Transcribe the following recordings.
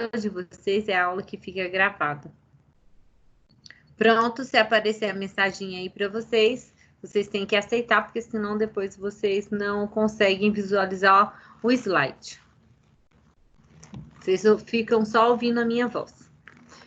de vocês é a aula que fica gravada. Pronto, se aparecer a mensagem aí para vocês, vocês têm que aceitar, porque senão depois vocês não conseguem visualizar o slide. Vocês ficam só ouvindo a minha voz.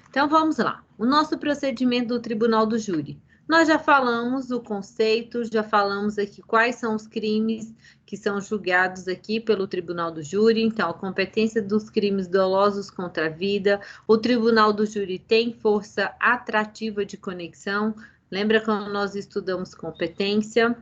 Então, vamos lá. O nosso procedimento do Tribunal do Júri. Nós já falamos o conceito, já falamos aqui quais são os crimes que são julgados aqui pelo Tribunal do Júri. Então, a competência dos crimes dolosos contra a vida. O Tribunal do Júri tem força atrativa de conexão. Lembra quando nós estudamos competência?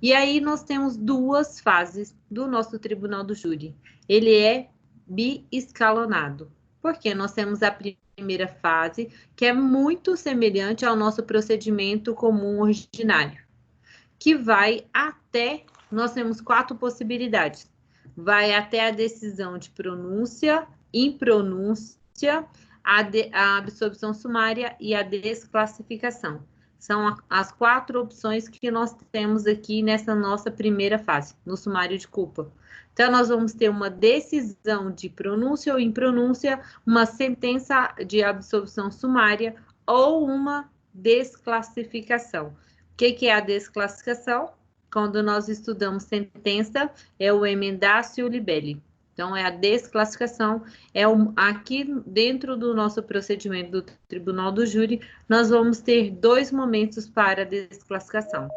E aí, nós temos duas fases do nosso Tribunal do Júri. Ele é biescalonado. Porque nós temos a primeira fase, que é muito semelhante ao nosso procedimento comum ordinário, que vai até, nós temos 4 possibilidades, vai até a decisão de pronúncia, impronúncia, a absolvição sumária e a desclassificação. São as 4 opções que nós temos aqui nessa nossa primeira fase, no sumário de culpa. Então, nós vamos ter uma decisão de pronúncia ou impronúncia, uma sentença de absolvição sumária ou uma desclassificação. O que é a desclassificação? Quando nós estudamos sentença, é o emendatio libelli. Então, é a desclassificação. Aqui dentro do nosso procedimento do Tribunal do Júri, nós vamos ter 2 momentos para a desclassificação.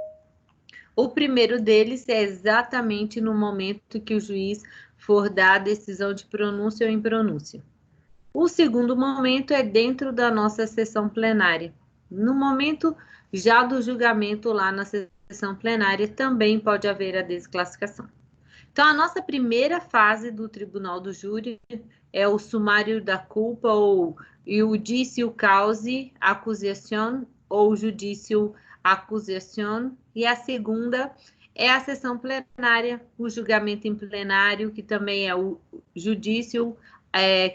O primeiro deles é exatamente no momento que o juiz for dar a decisão de pronúncia ou impronúncia. O segundo momento é dentro da nossa sessão plenária. No momento já do julgamento lá na sessão plenária, também pode haver a desclassificação. Então, a nossa primeira fase do Tribunal do Júri é o sumário da culpa, ou iudicio causi accusation, ou judicio accusation, e a segunda é a sessão plenária, o julgamento em plenário, que também é o judício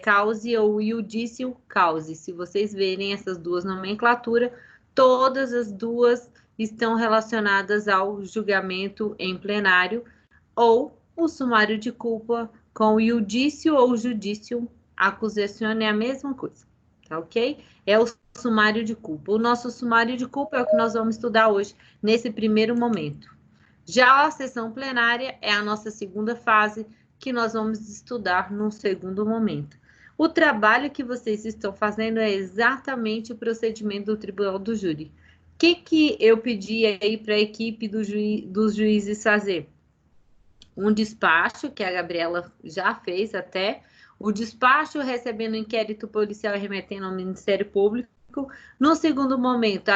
causi ou iudicio causi. Se vocês verem essas duas nomenclaturas, todas as duas estão relacionadas ao julgamento em plenário, ou o sumário de culpa com o iudicio ou judício accusation é a mesma coisa, tá ok? É o sumário de culpa. O nosso sumário de culpa é o que nós vamos estudar hoje, nesse primeiro momento. Já a sessão plenária é a nossa segunda fase, que nós vamos estudar no segundo momento. O trabalho que vocês estão fazendo é exatamente o procedimento do Tribunal do Júri. O que eu pedi aí para a equipe dos juízes fazer? Um despacho, que a Gabriela já fez até, o despacho recebendo inquérito policial e remetendo ao Ministério Público. No segundo momento,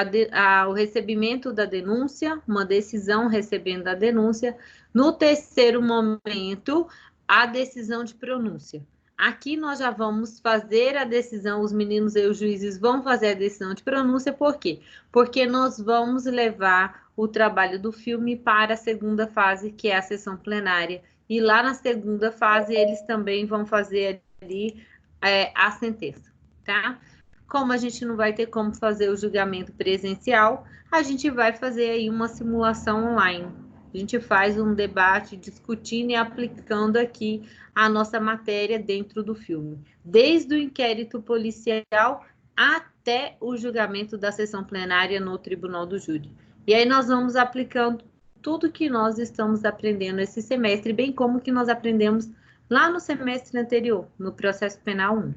o recebimento da denúncia, uma decisão recebendo a denúncia. No terceiro momento, a decisão de pronúncia. Aqui nós já vamos fazer a decisão, os meninos e os juízes vão fazer a decisão de pronúncia, por quê? Porque nós vamos levar o trabalho do filme para a segunda fase, que é a sessão plenária. E lá na segunda fase, eles também vão fazer ali a sentença, tá? Como a gente não vai ter como fazer o julgamento presencial, a gente vai fazer aí uma simulação online. A gente faz um debate discutindo e aplicando aqui a nossa matéria dentro do filme. Desde o inquérito policial até o julgamento da sessão plenária no Tribunal do Júri. E aí nós vamos aplicando tudo que nós estamos aprendendo esse semestre, bem como que nós aprendemos lá no semestre anterior, no processo penal 1.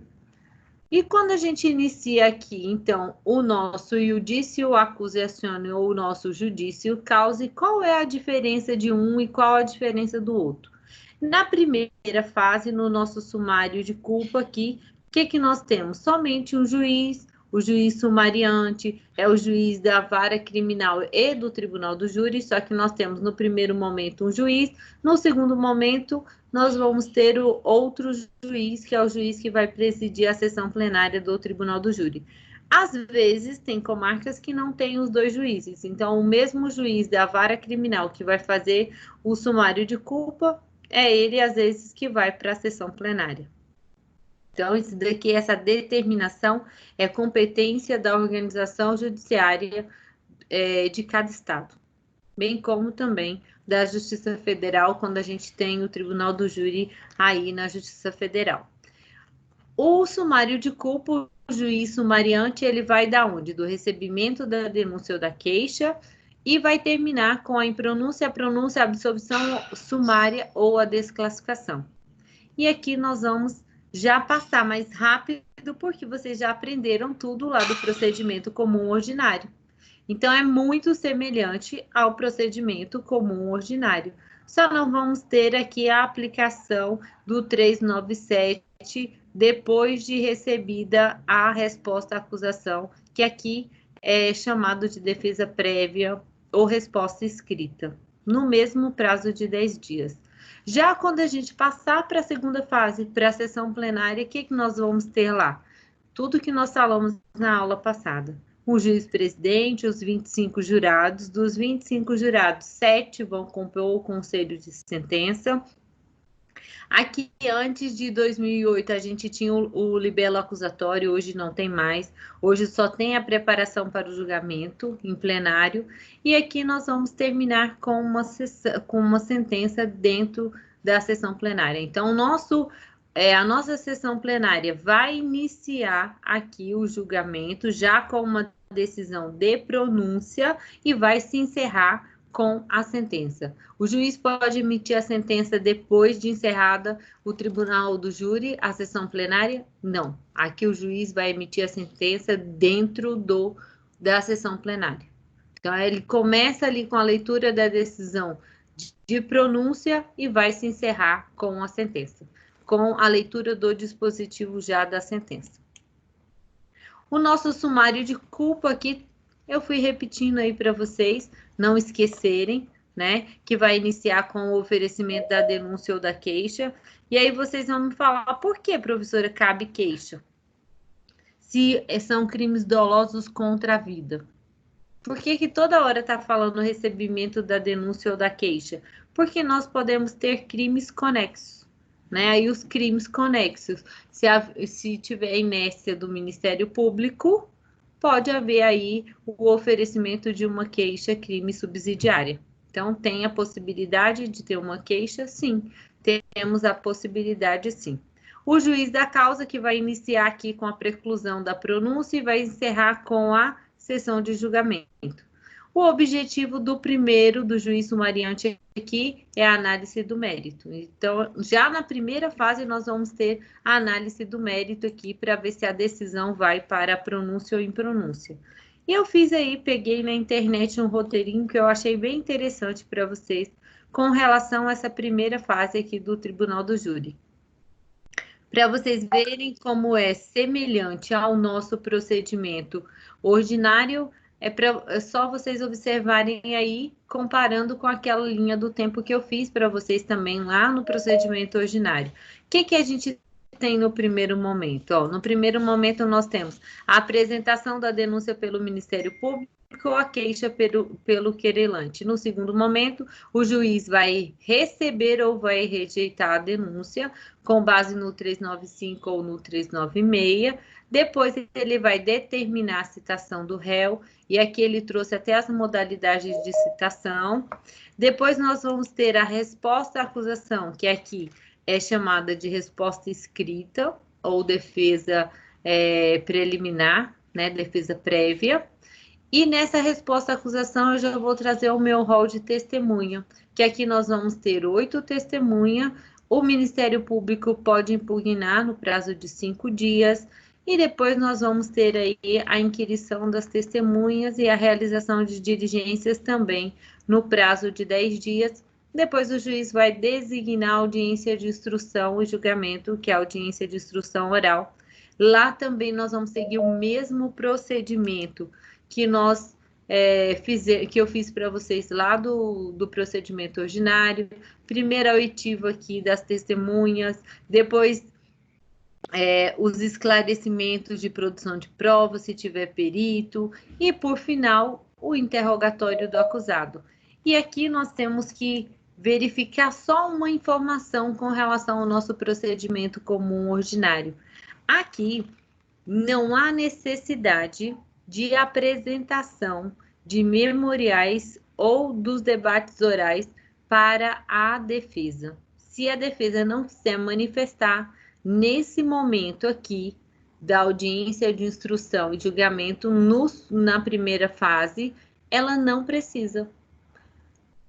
E quando a gente inicia aqui, então, o nosso iudicio accusatione ou o nosso judício causi, qual é a diferença de um e qual a diferença do outro? Na primeira fase, no nosso sumário de culpa aqui, o que nós temos? Somente um juiz, o juiz sumariante, é o juiz da vara criminal e do Tribunal do Júri, só que nós temos no primeiro momento um juiz, no segundo momento nós vamos ter o outro juiz, que é o juiz que vai presidir a sessão plenária do Tribunal do Júri. Às vezes, tem comarcas que não tem os 2 juízes, então o mesmo juiz da vara criminal que vai fazer o sumário de culpa, é ele, às vezes, que vai para a sessão plenária. Então, isso daqui, essa determinação é competência da organização judiciária de cada estado, bem como também da Justiça Federal, quando a gente tem o Tribunal do Júri aí na Justiça Federal. O sumário de culpa, o juiz sumariante, ele vai da onde? Do recebimento da denúncia ou da queixa e vai terminar com a impronúncia, a pronúncia, a absolvição sumária ou a desclassificação. E aqui nós vamos já passar mais rápido, porque vocês já aprenderam tudo lá do procedimento comum ordinário. Então, é muito semelhante ao procedimento comum ordinário. Só não vamos ter aqui a aplicação do 397 depois de recebida a resposta à acusação, que aqui é chamado de defesa prévia ou resposta escrita, no mesmo prazo de 10 dias. Já quando a gente passar para a segunda fase, para a sessão plenária, o que nós vamos ter lá? Tudo que nós falamos na aula passada. O juiz-presidente, os 25 jurados. Dos 25 jurados, 7 vão compor o conselho de sentença. Aqui, antes de 2008, a gente tinha o libelo acusatório, hoje não tem mais. Hoje só tem a preparação para o julgamento em plenário. E aqui nós vamos terminar com uma sentença dentro da sessão plenária. Então, a nossa sessão plenária vai iniciar aqui o julgamento já com uma decisão de pronúncia e vai se encerrar com a sentença. O juiz pode emitir a sentença depois de encerrada o tribunal do júri, a sessão plenária? Não. Aqui o juiz vai emitir a sentença dentro da sessão plenária. Então, ele começa ali com a leitura da decisão de pronúncia e vai se encerrar com a sentença, com a leitura do dispositivo já da sentença. O nosso sumário de culpa aqui, eu fui repetindo aí para vocês não esquecerem, né? Que vai iniciar com o oferecimento da denúncia ou da queixa. E aí vocês vão me falar, por que, professora, cabe queixa? Se são crimes dolosos contra a vida. Por que toda hora está falando o recebimento da denúncia ou da queixa? Porque nós podemos ter crimes conexos, né? Aí os crimes conexos, se tiver inércia do Ministério Público, pode haver aí o oferecimento de uma queixa crime subsidiária. Então, tem a possibilidade de ter uma queixa? Sim, temos a possibilidade, sim. O juiz da causa, que vai iniciar aqui com a preclusão da pronúncia e vai encerrar com a sessão de julgamento. O objetivo do juiz sumariante aqui é a análise do mérito. Então, já na primeira fase, nós vamos ter a análise do mérito aqui para ver se a decisão vai para a pronúncia ou impronúncia. E eu peguei na internet um roteirinho que eu achei bem interessante para vocês com relação a essa primeira fase aqui do Tribunal do Júri. Para vocês verem como é semelhante ao nosso procedimento ordinário, é só vocês observarem aí, comparando com aquela linha do tempo que eu fiz para vocês também lá no procedimento ordinário. O que a gente tem no primeiro momento? Ó, no primeiro momento, nós temos a apresentação da denúncia pelo Ministério Público ou a queixa pelo querelante. No segundo momento, o juiz vai receber ou vai rejeitar a denúncia com base no 395 ou no 396. Depois, ele vai determinar a citação do réu, e aqui ele trouxe até as modalidades de citação. Depois, nós vamos ter a resposta à acusação, que aqui é chamada de resposta escrita ou defesa preliminar, né, defesa prévia. E nessa resposta à acusação, eu já vou trazer o meu rol de testemunha, que aqui nós vamos ter 8 testemunhas. O Ministério Público pode impugnar no prazo de 5 dias. E depois nós vamos ter aí a inquirição das testemunhas e a realização de diligências também no prazo de 10 dias. Depois o juiz vai designar a audiência de instrução e julgamento, que é a audiência de instrução oral. Lá também nós vamos seguir o mesmo procedimento que que eu fiz para vocês lá do procedimento ordinário. Primeiro a oitiva aqui das testemunhas, depois os esclarecimentos de produção de prova, se tiver perito, e por final o interrogatório do acusado. E aqui nós temos que verificar só uma informação com relação ao nosso procedimento comum ordinário. Aqui não há necessidade de apresentação de memoriais ou dos debates orais para a defesa. Se a defesa não quiser manifestar, nesse momento aqui da audiência de instrução e julgamento na primeira fase, ela não precisa.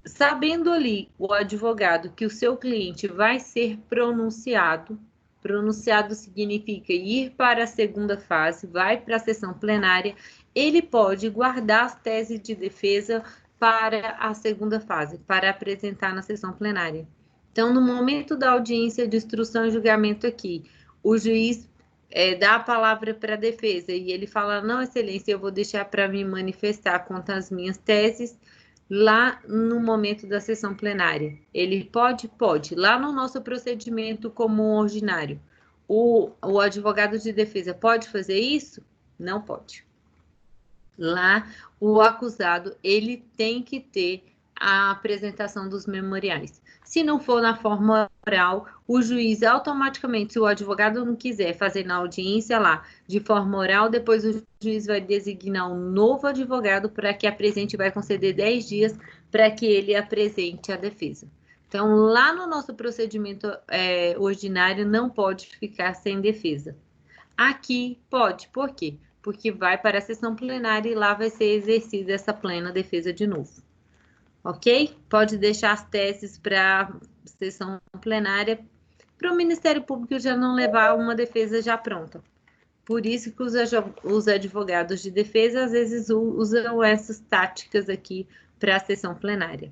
Sabendo ali o advogado que o seu cliente vai ser pronunciado, pronunciado significa ir para a segunda fase, vai para a sessão plenária, ele pode guardar as teses de defesa para a segunda fase, para apresentar na sessão plenária. Então, no momento da audiência de instrução e julgamento aqui, o juiz dá a palavra para a defesa e ele fala, não, excelência, eu vou deixar para me manifestar contra as minhas teses lá no momento da sessão plenária. Ele pode? Pode. Lá no nosso procedimento comum ordinário, o advogado de defesa pode fazer isso? Não pode. Lá, o acusado, ele tem que ter a apresentação dos memoriais. Se não for na forma oral, o juiz automaticamente, se o advogado não quiser fazer na audiência lá de forma oral, depois o juiz vai designar um novo advogado para que apresente, vai conceder 10 dias para que ele apresente a defesa. Então, lá no nosso procedimento ordinário, não pode ficar sem defesa. Aqui pode, por quê? Porque vai para a sessão plenária e lá vai ser exercida essa plena defesa de novo. Ok? Pode deixar as teses para a sessão plenária para o Ministério Público já não levar uma defesa já pronta. Por isso que os advogados de defesa às vezes usam essas táticas aqui para a sessão plenária.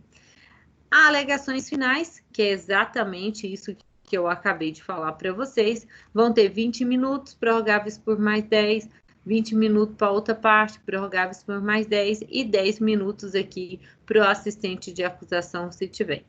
Alegações finais, que é exatamente isso que eu acabei de falar para vocês, vão ter 20 minutos, prorrogáveis por mais 10, 20 minutos para outra parte, prorrogáveis por mais 10 e 10 minutos aqui para o assistente de acusação, se tiver.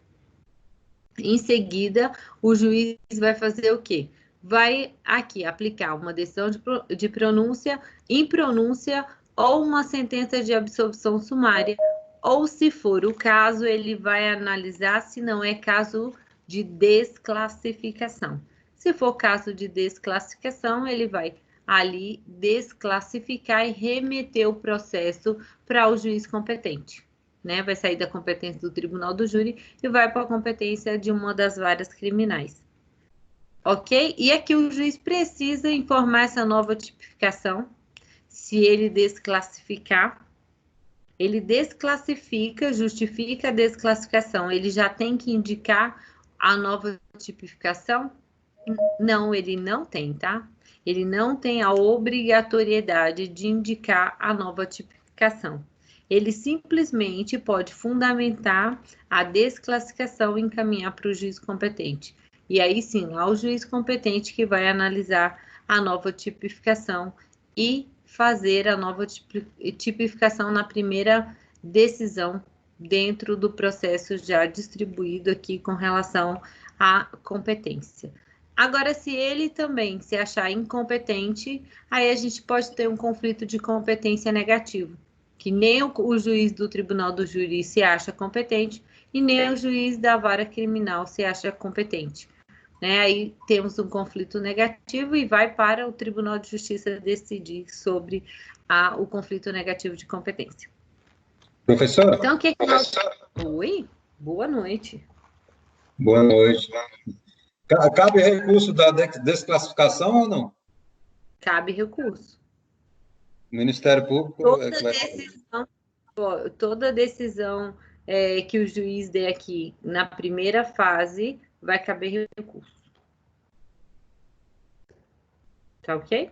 Em seguida, o juiz vai fazer o quê? Vai aqui aplicar uma decisão de pronúncia, impronúncia ou uma sentença de absolvição sumária, ou, se for o caso, ele vai analisar se não é caso de desclassificação. Se for caso de desclassificação, ele vai ali desclassificar e remeter o processo para o juiz competente, né? Vai sair da competência do tribunal do júri e vai para a competência de uma das varas criminais. Ok? E aqui o juiz precisa informar essa nova tipificação, se ele desclassificar. Ele desclassifica, justifica a desclassificação. Ele já tem que indicar a nova tipificação? Não, ele não tem, tá? Ele não tem a obrigatoriedade de indicar a nova tipificação. Ele simplesmente pode fundamentar a desclassificação e encaminhar para o juiz competente. E aí sim, lá o juiz competente que vai analisar a nova tipificação e fazer a nova tipificação na primeira decisão dentro do processo já distribuído aqui com relação à competência. Agora, se ele também se achar incompetente, aí a gente pode ter um conflito de competência negativo, que nem o juiz do tribunal do júri se acha competente e nem o juiz da vara criminal se acha competente. Né? Aí temos um conflito negativo e vai para o Tribunal de Justiça decidir sobre o conflito negativo de competência. Professora? Então, o que nós... Oi, boa noite. Boa noite. Cabe recurso da desclassificação ou não? Cabe recurso. O Ministério Público... Toda decisão que o juiz der aqui na primeira fase vai caber recurso. Tá ok?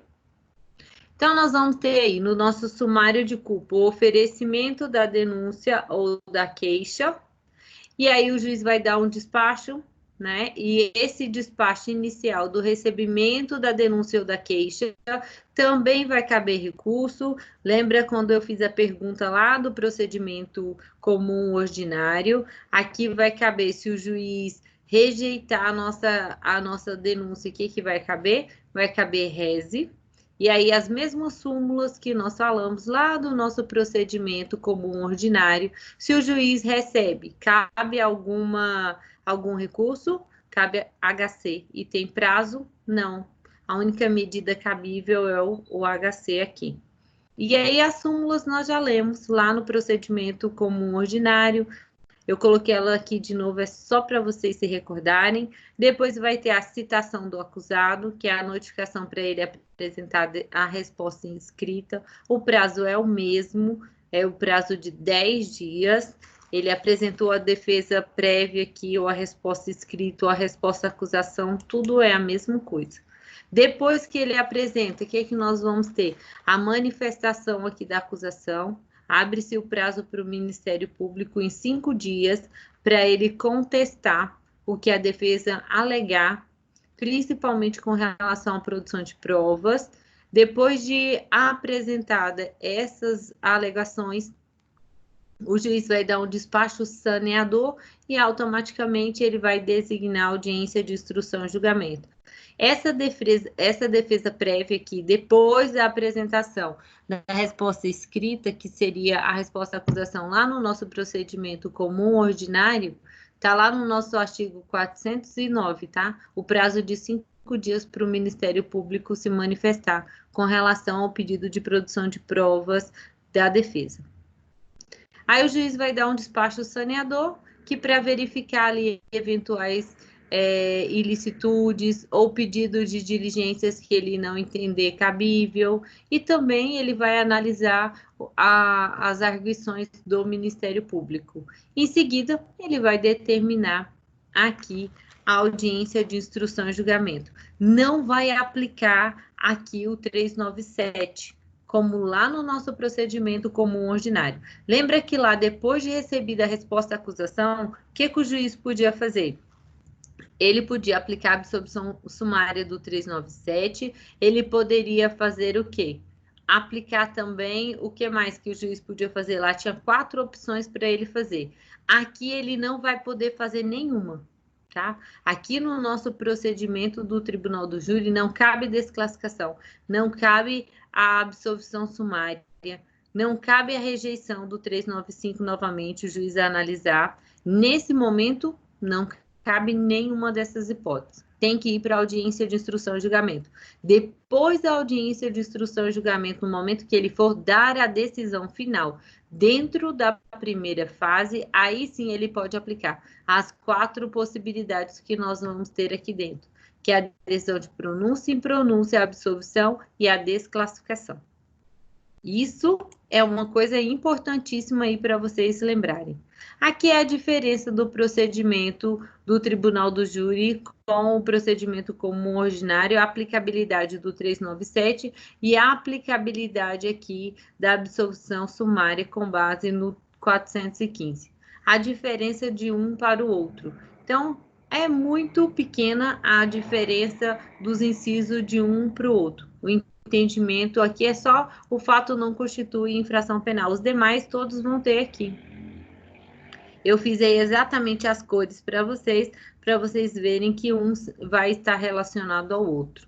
Então, nós vamos ter aí no nosso sumário de culpa o oferecimento da denúncia ou da queixa, e aí o juiz vai dar um despacho, né? E esse despacho inicial do recebimento da denúncia ou da queixa também vai caber recurso. Lembra quando eu fiz a pergunta lá do procedimento comum ordinário? Aqui vai caber, se o juiz rejeitar a nossa denúncia, o que vai caber? Vai caber rese. E aí, as mesmas súmulas que nós falamos lá do nosso procedimento comum ordinário, se o juiz recebe, cabe algum recurso? Cabe HC. E tem prazo? Não. A única medida cabível é o HC aqui. E aí, as súmulas nós já lemos lá no procedimento comum ordinário, Eu coloquei ela aqui de novo, é só para vocês se recordarem. Depois vai ter a citação do acusado, que é a notificação para ele apresentar a resposta em escrita. O prazo é o mesmo, é o prazo de 10 dias. Ele apresentou a defesa prévia aqui, ou a resposta escrita, ou a resposta à acusação, tudo é a mesma coisa. Depois que ele apresenta, o que é que nós vamos ter? A manifestação aqui da acusação. Abre-se o prazo para o Ministério Público em 5 dias para ele contestar o que a defesa alegar, principalmente com relação à produção de provas. Depois de apresentada essas alegações, o juiz vai dar um despacho saneador e automaticamente ele vai designar audiência de instrução e julgamento. Essa defesa prévia aqui, depois da apresentação da resposta escrita, que seria a resposta à acusação lá no nosso procedimento comum ordinário, está lá no nosso artigo 409, tá? O prazo de 5 dias para o Ministério Público se manifestar com relação ao pedido de produção de provas da defesa. Aí o juiz vai dar um despacho saneador, que para verificar ali eventuais ilicitudes ou pedidos de diligências que ele não entender cabível, e também ele vai analisar as arguições do Ministério Público. Em seguida, ele vai determinar aqui a audiência de instrução e julgamento. Não vai aplicar aqui o 397, como lá no nosso procedimento comum ordinário. Lembra que lá, depois de recebida a resposta à acusação, o que o juiz podia fazer? Ele podia aplicar a absolvição sumária do 397, ele poderia fazer o quê? Aplicar também, o que mais que o juiz podia fazer? Lá tinha 4 opções para ele fazer. Aqui ele não vai poder fazer nenhuma, tá? Aqui no nosso procedimento do Tribunal do Júri não cabe desclassificação, não cabe a absolvição sumária, não cabe a rejeição do 395 novamente, o juiz a analisar. Nesse momento, não cabe nenhuma dessas hipóteses. Tem que ir para a audiência de instrução e julgamento. Depois da audiência de instrução e julgamento, no momento que ele for dar a decisão final, dentro da primeira fase, aí sim ele pode aplicar as 4 possibilidades que nós vamos ter aqui dentro, que é a decisão de pronúncia, impronúncia, a absolvição e a desclassificação. Isso é uma coisa importantíssima aí para vocês se lembrarem. Aqui é a diferença do procedimento do Tribunal do Júri com o procedimento comum ordinário, a aplicabilidade do 397 e a aplicabilidade aqui da absolvição sumária com base no 415. A diferença de um para o outro. Então, é muito pequena a diferença dos incisos de um para o outro. O entendimento aqui é só o fato não constitui infração penal. Os demais todos vão ter aqui. Eu fiz aí exatamente as cores para vocês verem que um vai estar relacionado ao outro.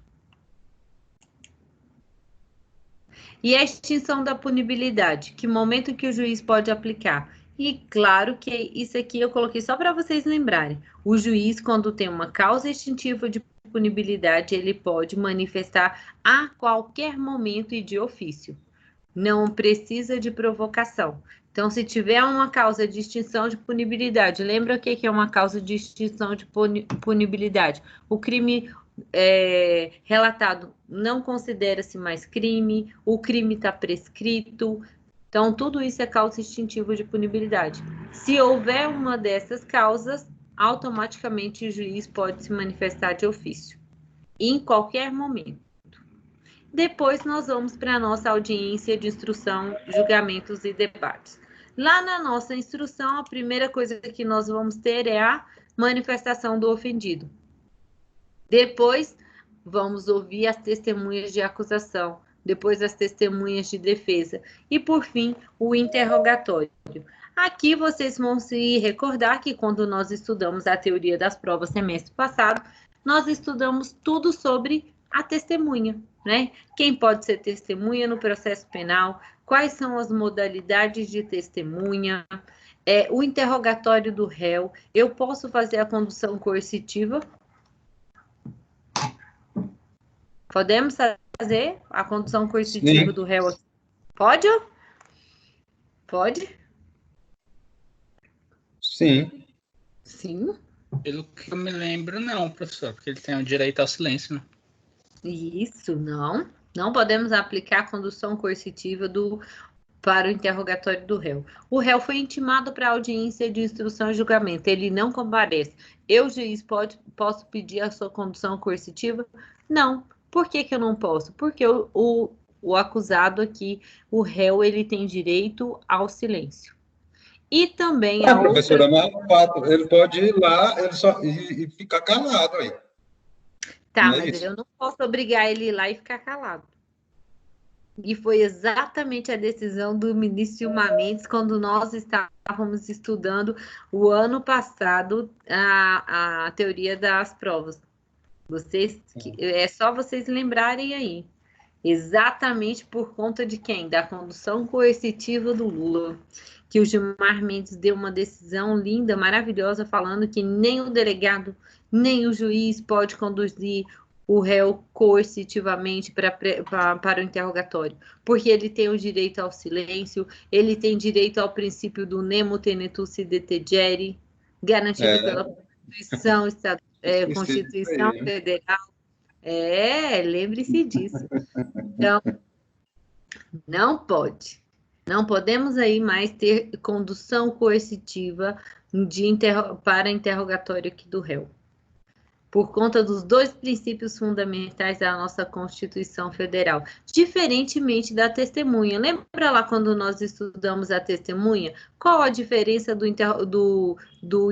E a extinção da punibilidade, que momento que o juiz pode aplicar? E claro que isso aqui eu coloquei só para vocês lembrarem. O juiz, quando tem uma causa extintiva de punibilidade, ele pode manifestar a qualquer momento e de ofício. Não precisa de provocação. Então, se tiver uma causa de extinção de punibilidade, lembra o que é uma causa de extinção de punibilidade? O crime relatado não considera-se mais crime, o crime está prescrito. Então, tudo isso é causa extintiva de punibilidade. Se houver uma dessas causas, automaticamente o juiz pode se manifestar de ofício, em qualquer momento. Depois, nós vamos para a nossa audiência de instrução, julgamentos e debates. Lá na nossa instrução, a primeira coisa que nós vamos ter é a manifestação do ofendido. Depois, vamos ouvir as testemunhas de acusação, depois as testemunhas de defesa e, por fim, o interrogatório. Aqui vocês vão se recordar que quando nós estudamos a teoria das provas semestre passado, nós estudamos tudo sobre a testemunha, né? Quem pode ser testemunha no processo penal, quais são as modalidades de testemunha, o interrogatório do réu. Eu posso fazer a condução coercitiva? Podemos fazer a condução coercitiva Sim. do réu? Pode? Pode? Sim. Sim. Pelo que eu me lembro, não, professor, porque ele tem o direito ao silêncio, né? Isso, não. Não podemos aplicar a condução coercitiva para o interrogatório do réu. O réu foi intimado para audiência de instrução e julgamento. Ele não comparece. Eu, juiz, posso pedir a sua condução coercitiva? Não. Por que eu não posso? Porque o acusado aqui, o réu, ele tem direito ao silêncio. E também a Professora, outra... mas o fato, ele pode ir lá e ficar calado aí. Tá, Não é mas isso? eu não posso obrigar ele a ir lá e ficar calado. E foi exatamente a decisão do ministro Gilmar Mendes quando nós estávamos estudando o ano passado a teoria das provas. É só vocês lembrarem aí. Exatamente por conta de quem? Da condução coercitiva do Lula. Que o Gilmar Mendes deu uma decisão linda, maravilhosa, falando que nem o delegado, nem o juiz pode conduzir o réu coercitivamente para o interrogatório, porque ele tem o direito ao silêncio, ele tem direito ao princípio do nemo tenetus detegere, garantido pela Constituição Federal. Lembre-se disso. Então, não pode. Não podemos aí mais ter condução coercitiva para interrogatório aqui do réu. Por conta dos dois princípios fundamentais da nossa Constituição Federal, diferentemente da testemunha. Lembra lá quando nós estudamos a testemunha? Qual a diferença do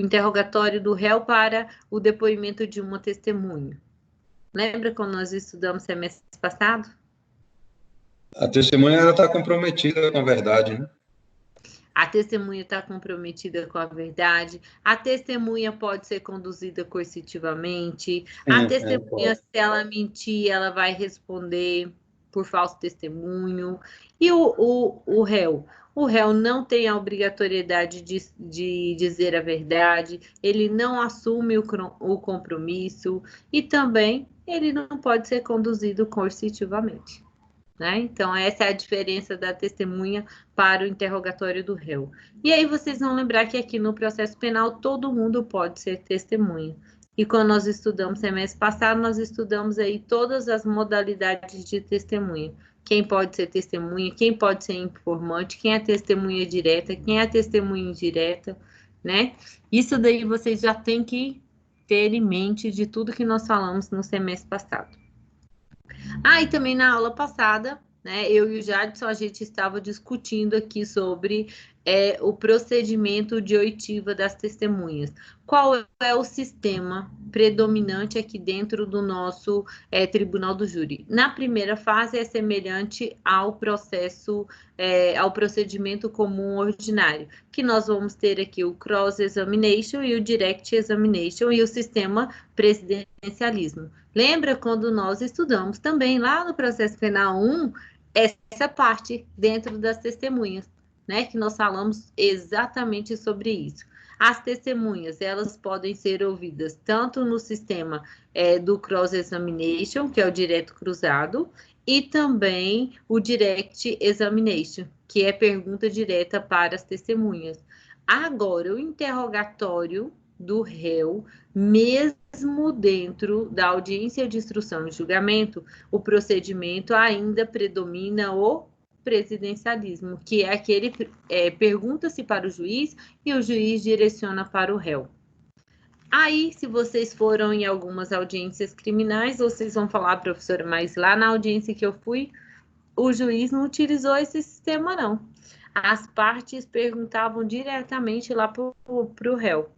interrogatório do réu para o depoimento de uma testemunha? Lembra quando nós estudamos semestre passado? A testemunha está comprometida com a verdade, né? A testemunha está comprometida com a verdade, a testemunha pode ser conduzida coercitivamente, a testemunha, se ela mentir, ela vai responder por falso testemunho. E o réu? O réu não tem a obrigatoriedade de dizer a verdade, ele não assume o compromisso e também ele não pode ser conduzido coercitivamente. Né? Então, essa é a diferença da testemunha para o interrogatório do réu. E aí vocês vão lembrar que aqui no processo penal todo mundo pode ser testemunha. E quando nós estudamos semestre passado, nós estudamos aí todas as modalidades de testemunha. Quem pode ser testemunha, quem pode ser informante, quem é testemunha direta, quem é testemunha indireta, né? Isso daí vocês já têm que ter em mente de tudo que nós falamos no semestre passado. E também na aula passada, né, eu e o Jadson, a gente estava discutindo aqui sobre o procedimento de oitiva das testemunhas. Qual é o sistema predominante aqui dentro do nosso tribunal do júri? Na primeira fase é semelhante ao ao procedimento comum ordinário, que nós vamos ter aqui o cross-examination e o direct examination e o sistema presidencialismo. Lembra quando nós estudamos também lá no processo penal 1, essa parte dentro das testemunhas, né? Que nós falamos exatamente sobre isso. As testemunhas, elas podem ser ouvidas tanto no sistema do cross-examination, que é o direto cruzado, e também o direct examination, que é pergunta direta para as testemunhas. Agora, o interrogatório do réu, mesmo dentro da audiência de instrução e julgamento, o procedimento ainda predomina o presidencialismo, que é aquele pergunta-se para o juiz e o juiz direciona para o réu. Aí, se vocês foram em algumas audiências criminais, vocês vão falar, professora, mas lá na audiência que eu fui, o juiz não utilizou esse sistema, não. As partes perguntavam diretamente lá para o réu.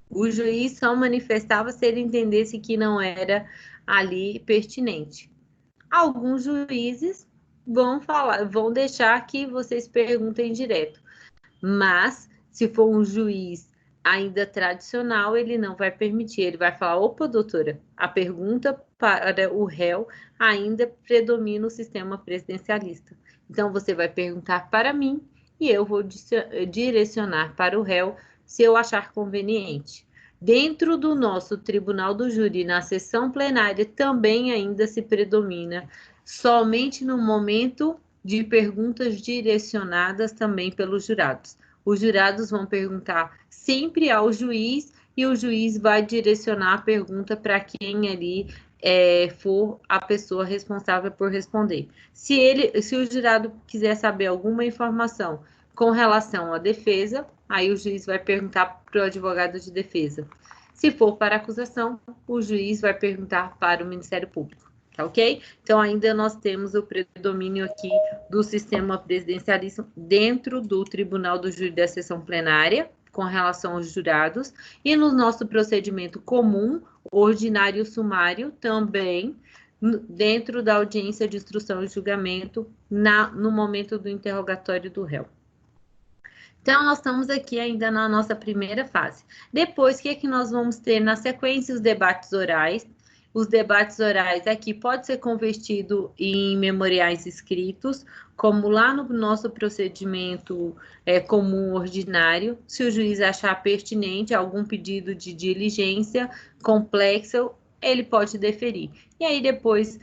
O juiz só manifestava se ele entendesse que não era ali pertinente. Alguns juízes vão deixar que vocês perguntem direto. Mas, se for um juiz ainda tradicional, ele não vai permitir. Ele vai falar, opa, doutora, a pergunta para o réu ainda predomina o sistema presidencialista. Então, você vai perguntar para mim e eu vou direcionar para o réu se eu achar conveniente. Dentro do nosso Tribunal do Júri, na sessão plenária, também ainda se predomina somente no momento de perguntas direcionadas também pelos jurados. Os jurados vão perguntar sempre ao juiz e o juiz vai direcionar a pergunta para quem ali for a pessoa responsável por responder. Se o jurado quiser saber alguma informação com relação à defesa, aí o juiz vai perguntar para o advogado de defesa. Se for para acusação, o juiz vai perguntar para o Ministério Público, tá ok? Então, ainda nós temos o predomínio aqui do sistema presidencialista dentro do Tribunal do Júri da Sessão Plenária, com relação aos jurados, e no nosso procedimento comum, ordinário sumário, também dentro da audiência de instrução e julgamento, no momento do interrogatório do réu. Então, nós estamos aqui ainda na nossa primeira fase. Depois, o que é que nós vamos ter na sequência? Os debates orais. Os debates orais aqui pode ser convertido em memoriais escritos, como lá no nosso procedimento comum ordinário, se o juiz achar pertinente algum pedido de diligência complexo, ele pode deferir. E aí depois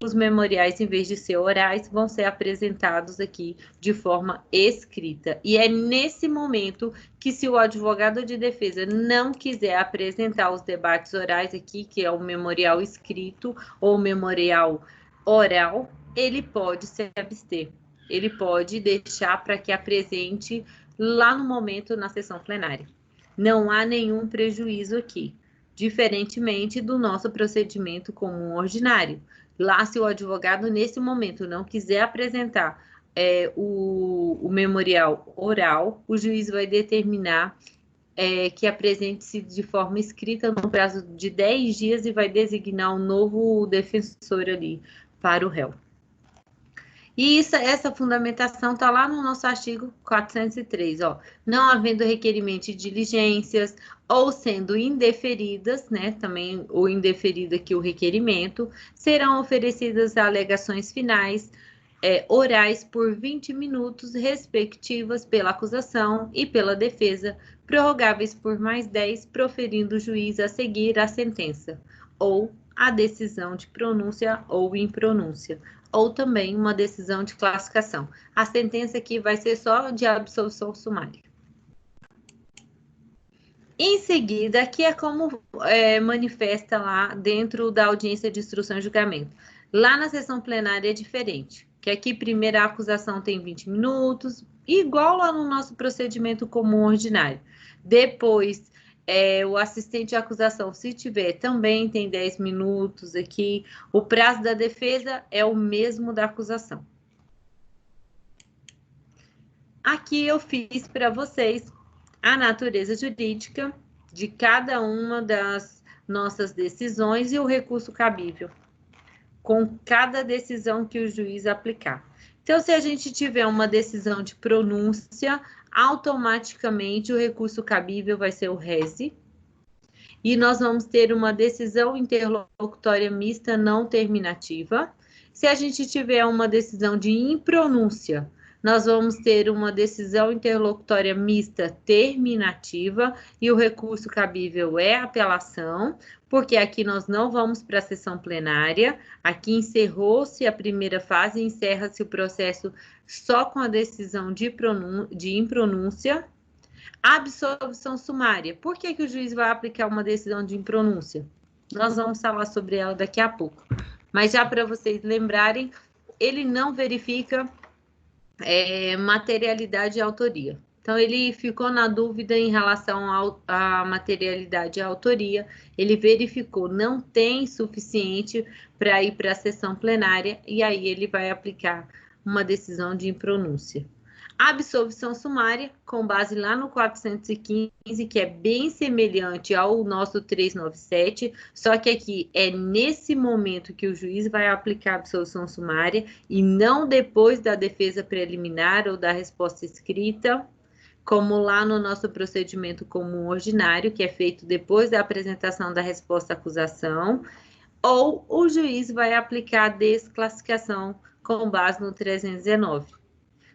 os memoriais, em vez de ser orais, vão ser apresentados aqui de forma escrita. E é nesse momento que, se o advogado de defesa não quiser apresentar os debates orais aqui, que é o memorial escrito ou memorial oral, ele pode se abster. Ele pode deixar para que apresente lá no momento na sessão plenária. Não há nenhum prejuízo aqui, diferentemente do nosso procedimento comum ordinário. Lá, se o advogado, nesse momento, não quiser apresentar o memorial oral, o juiz vai determinar que apresente-se de forma escrita no prazo de 10 dias e vai designar um novo defensor ali para o réu. E essa fundamentação está lá no nosso artigo 403, ó. Não havendo requerimento de diligências ou sendo indeferidas, né, também o indeferido aqui o requerimento, serão oferecidas alegações finais orais por 20 minutos, respectivas pela acusação e pela defesa, prorrogáveis por mais 10, proferindo o juiz a seguir a sentença, ou a decisão de pronúncia ou impronúncia, ou também uma decisão de classificação. A sentença aqui vai ser só de absolvição sumária. Em seguida, aqui é como manifesta lá dentro da audiência de instrução e julgamento. Lá na sessão plenária é diferente, que aqui primeiro a acusação tem 20 minutos, igual lá no nosso procedimento comum ordinário. Depois, o assistente de acusação, se tiver, também tem 10 minutos aqui. O prazo da defesa é o mesmo da acusação. Aqui eu fiz para vocês a natureza jurídica de cada uma das nossas decisões e o recurso cabível, com cada decisão que o juiz aplicar. Então, se a gente tiver uma decisão de pronúncia, automaticamente o recurso cabível vai ser o rese, e nós vamos ter uma decisão interlocutória mista não terminativa. Se a gente tiver uma decisão de impronúncia, nós vamos ter uma decisão interlocutória mista terminativa e o recurso cabível é apelação, porque aqui nós não vamos para a sessão plenária, aqui encerrou-se a primeira fase, encerra-se o processo só com a decisão de impronúncia. Absolvição sumária. Por que o juiz vai aplicar uma decisão de impronúncia? Nós vamos falar sobre ela daqui a pouco. Mas já para vocês lembrarem, ele não verifica materialidade e autoria. Então, ele ficou na dúvida em relação à materialidade e à autoria. Ele verificou, não tem suficiente para ir para a sessão plenária, e aí ele vai aplicar uma decisão de impronúncia. Absolvição sumária, com base lá no 415, que é bem semelhante ao nosso 397, só que aqui é nesse momento que o juiz vai aplicar a absolvição sumária e não depois da defesa preliminar ou da resposta escrita, como lá no nosso procedimento comum ordinário, que é feito depois da apresentação da resposta à acusação, ou o juiz vai aplicar a desclassificação com base no 319.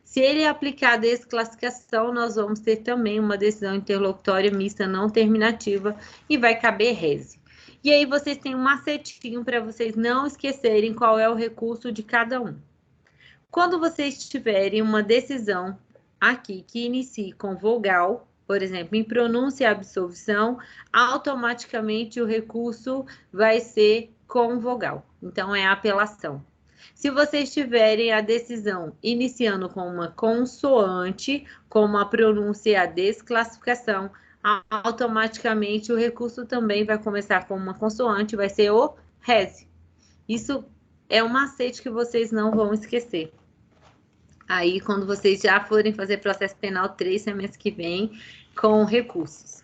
Se ele aplicar a desclassificação, nós vamos ter também uma decisão interlocutória mista não terminativa e vai caber rese. E aí vocês têm um macetinho para vocês não esquecerem qual é o recurso de cada um. Quando vocês tiverem uma decisão aqui que inicie com vogal, por exemplo, em pronúncia e absolvição, automaticamente o recurso vai ser com vogal. Então, é apelação. Se vocês tiverem a decisão iniciando com uma consoante, como a pronúncia e a desclassificação, automaticamente o recurso também vai começar com uma consoante, vai ser o reze. Isso é um macete que vocês não vão esquecer. Aí, quando vocês já forem fazer processo penal 3 semestres que vem, com recursos.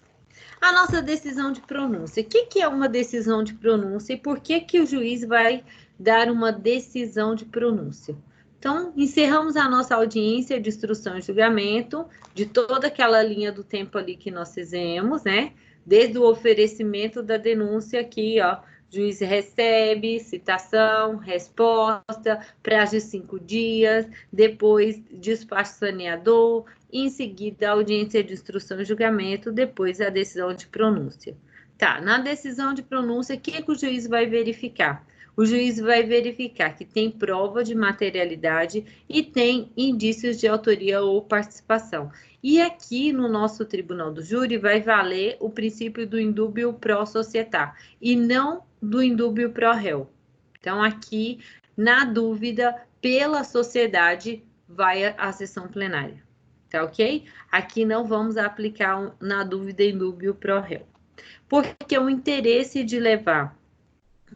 A nossa decisão de pronúncia. O que é uma decisão de pronúncia e por que o juiz vai dar uma decisão de pronúncia? Então, encerramos a nossa audiência de instrução e julgamento, de toda aquela linha do tempo ali que nós fizemos, né? Desde o oferecimento da denúncia aqui, ó, juiz recebe, citação, resposta, prazo de 5 dias, depois despacho saneador, em seguida a audiência de instrução e julgamento, depois a decisão de pronúncia. Tá, na decisão de pronúncia, o que o juiz vai verificar? O juiz vai verificar que tem prova de materialidade e tem indícios de autoria ou participação. E aqui no nosso tribunal do júri vai valer o princípio do indúbio pro societar e não do indúbio pro réu. Então, aqui, na dúvida, pela sociedade, vai a sessão plenária. Tá ok? Aqui não vamos aplicar na dúvida indúbio pro réu. Porque o interesse de levar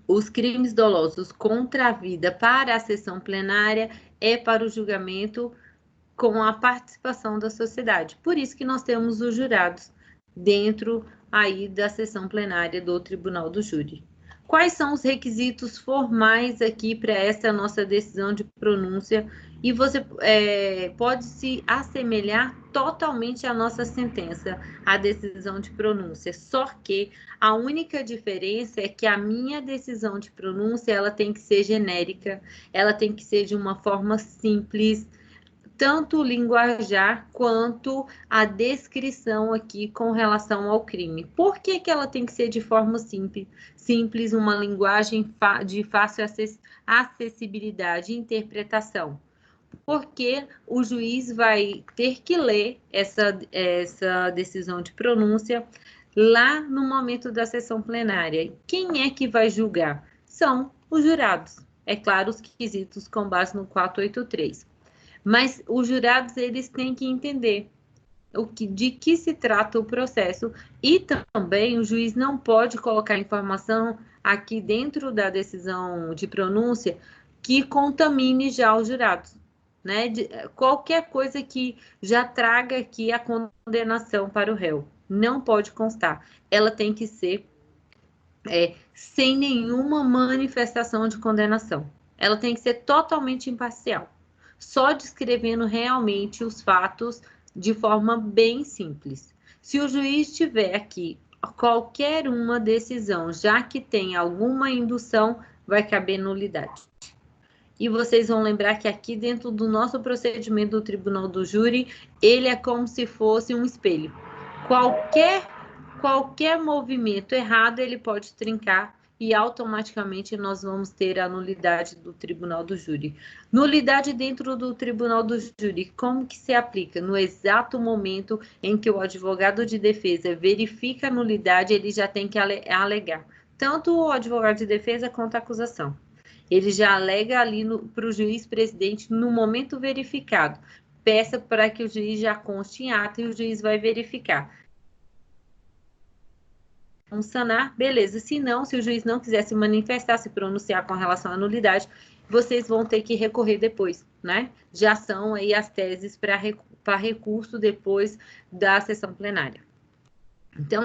os crimes dolosos contra a vida para a sessão plenária é para o julgamento com a participação da sociedade. Por isso que nós temos os jurados dentro aí da sessão plenária do Tribunal do Júri. Quais são os requisitos formais aqui para essa nossa decisão de pronúncia? E você pode se assemelhar totalmente à nossa sentença, à decisão de pronúncia. Só que a única diferença é que a minha decisão de pronúncia ela tem que ser genérica, ela tem que ser de uma forma simples, tanto o linguajar quanto a descrição aqui com relação ao crime. Por que ela tem que ser de forma simples, uma linguagem de fácil acessibilidade e interpretação? Porque o juiz vai ter que ler essa decisão de pronúncia lá no momento da sessão plenária. Quem é que vai julgar? São os jurados. É claro, os quesitos com base no 483. Mas os jurados, eles têm que entender de que se trata o processo e também o juiz não pode colocar informação aqui dentro da decisão de pronúncia que contamine já os jurados, né? Qualquer coisa que já traga aqui a condenação para o réu não pode constar. Ela tem que ser sem nenhuma manifestação de condenação. Ela tem que ser totalmente imparcial, só descrevendo realmente os fatos de forma bem simples. Se o juiz tiver aqui qualquer uma decisão, já que tem alguma indução, vai caber nulidade. E vocês vão lembrar que aqui dentro do nosso procedimento do Tribunal do Júri, ele é como se fosse um espelho. Qualquer movimento errado, ele pode trincar e automaticamente nós vamos ter a nulidade do Tribunal do Júri. Nulidade dentro do Tribunal do Júri, como que se aplica? No exato momento em que o advogado de defesa verifica a nulidade, ele já tem que alegar. Tanto o advogado de defesa quanto a acusação. Ele já alega ali para o juiz presidente no momento verificado. Peça para que o juiz já conste em ato e o juiz vai verificar. Vamos sanar, beleza. Se não, se o juiz não quiser se manifestar, se pronunciar com relação à nulidade, vocês vão ter que recorrer depois, né? Já são aí as teses para recurso depois da sessão plenária. Então,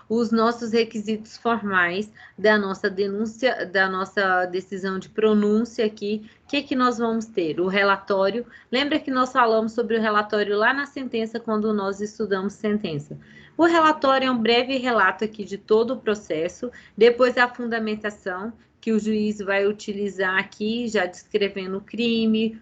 os nossos requisitos formais da nossa denúncia, da nossa decisão de pronúncia aqui, o que nós vamos ter? O relatório. Lembra que nós falamos sobre o relatório lá na sentença, quando nós estudamos sentença. O relatório é um breve relato aqui de todo o processo, depois a fundamentação, que o juiz vai utilizar aqui, já descrevendo o crime,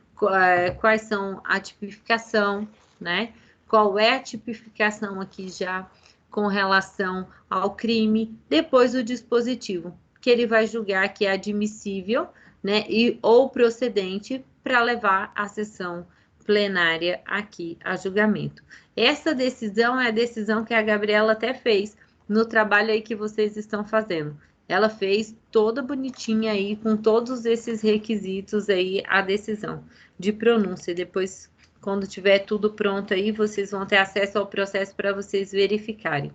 quais são a tipificação, né? Qual é a tipificação aqui já com relação ao crime, depois o dispositivo, que ele vai julgar que é admissível, né, ou procedente para levar à sessão plenária aqui a julgamento. Essa decisão é a decisão que a Gabriela até fez no trabalho aí que vocês estão fazendo. Ela fez toda bonitinha aí, com todos esses requisitos aí, a decisão de pronúncia. Depois, quando tiver tudo pronto aí, vocês vão ter acesso ao processo para vocês verificarem.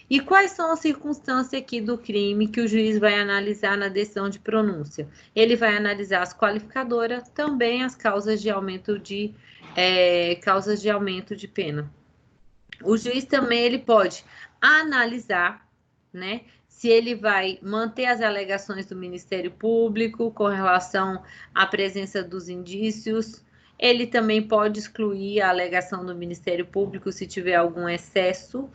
E quais são as circunstâncias aqui do crime que o juiz vai analisar na decisão de pronúncia? Ele vai analisar as qualificadoras, também as causas de aumento de pena. O juiz também ele pode analisar, né, se ele vai manter as alegações do Ministério Público com relação à presença dos indícios. Ele também pode excluir a alegação do Ministério Público se tiver algum excesso.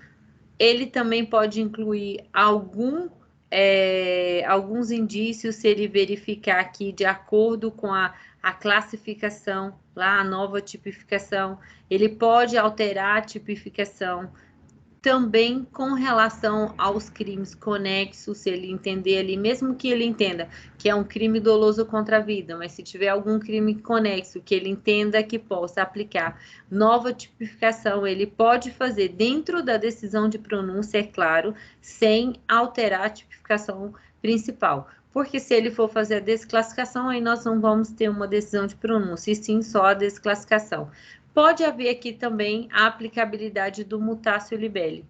Ele também pode incluir alguns indícios se ele verificar que, de acordo com a classificação, lá a nova tipificação, ele pode alterar a tipificação. Também com relação aos crimes conexos, se ele entender ali, mesmo que ele entenda que é um crime doloso contra a vida, mas se tiver algum crime conexo que ele entenda que possa aplicar nova tipificação, ele pode fazer dentro da decisão de pronúncia, é claro, sem alterar a tipificação principal. Porque se ele for fazer a desclassificação, aí nós não vamos ter uma decisão de pronúncia, e sim só a desclassificação. Pode haver aqui também a aplicabilidade do mutatio libelli.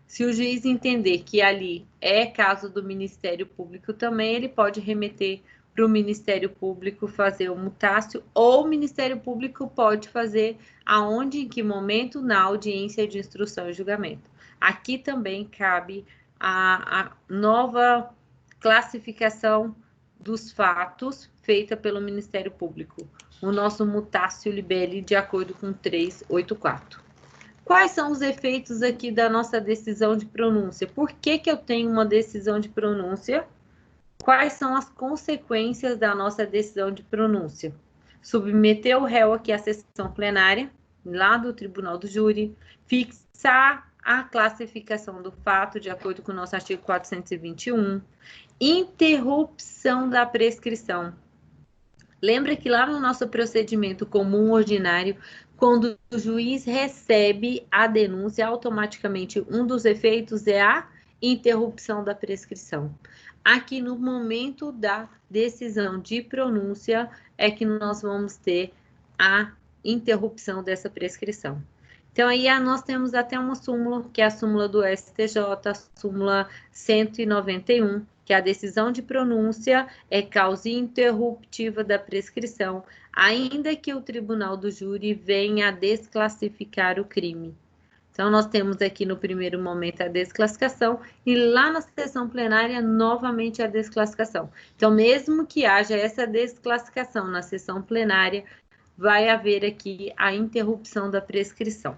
Se o juiz entender que ali é caso do Ministério Público também, ele pode remeter para o Ministério Público fazer o mutatio, ou o Ministério Público pode fazer aonde, em que momento, na audiência de instrução e julgamento. Aqui também cabe a nova classificação dos fatos feita pelo Ministério Público, o nosso mutatio libelli de acordo com 384. Quais são os efeitos aqui da nossa decisão de pronúncia? Por que eu tenho uma decisão de pronúncia? Quais são as consequências da nossa decisão de pronúncia? Submeter o réu aqui à sessão plenária, lá do Tribunal do Júri, fixar a classificação do fato de acordo com o nosso artigo 421, interrupção da prescrição. Lembra que lá no nosso procedimento comum ordinário, quando o juiz recebe a denúncia, automaticamente um dos efeitos é a interrupção da prescrição. Aqui no momento da decisão de pronúncia é que nós vamos ter a interrupção dessa prescrição. Então, aí nós temos até uma súmula, que é a súmula do STJ, a súmula 191, que a decisão de pronúncia é causa interruptiva da prescrição, ainda que o tribunal do júri venha a desclassificar o crime. Então, nós temos aqui no primeiro momento a desclassificação e lá na sessão plenária, novamente a desclassificação. Então, mesmo que haja essa desclassificação na sessão plenária, vai haver aqui a interrupção da prescrição.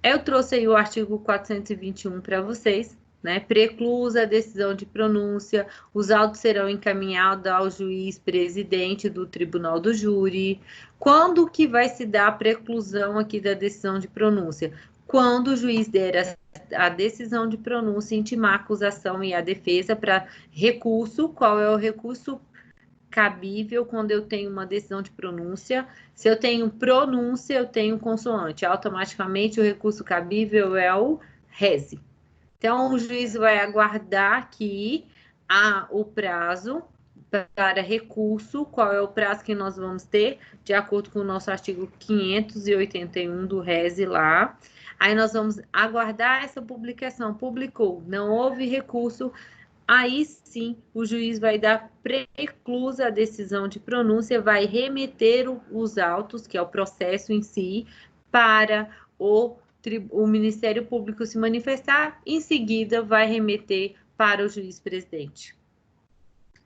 Eu trouxe aí o artigo 421 para vocês, né? Preclusa a decisão de pronúncia, os autos serão encaminhados ao juiz presidente do tribunal do júri. Quando que vai se dar a preclusão aqui da decisão de pronúncia? Quando o juiz der a decisão de pronúncia, intimar a acusação e a defesa para recurso. Qual é o recurso cabível quando eu tenho uma decisão de pronúncia? Se eu tenho pronúncia, eu tenho consoante. Automaticamente, o recurso cabível é o rese. Então, o juiz vai aguardar aqui o prazo para recurso. Qual é o prazo que nós vamos ter? De acordo com o nosso artigo 581 do rese lá. Aí, nós vamos aguardar essa publicação. Publicou, não houve recurso. Aí sim, o juiz vai dar preclusa a decisão de pronúncia, vai remeter os autos, que é o processo em si, para o Ministério Público se manifestar, em seguida vai remeter para o juiz presidente.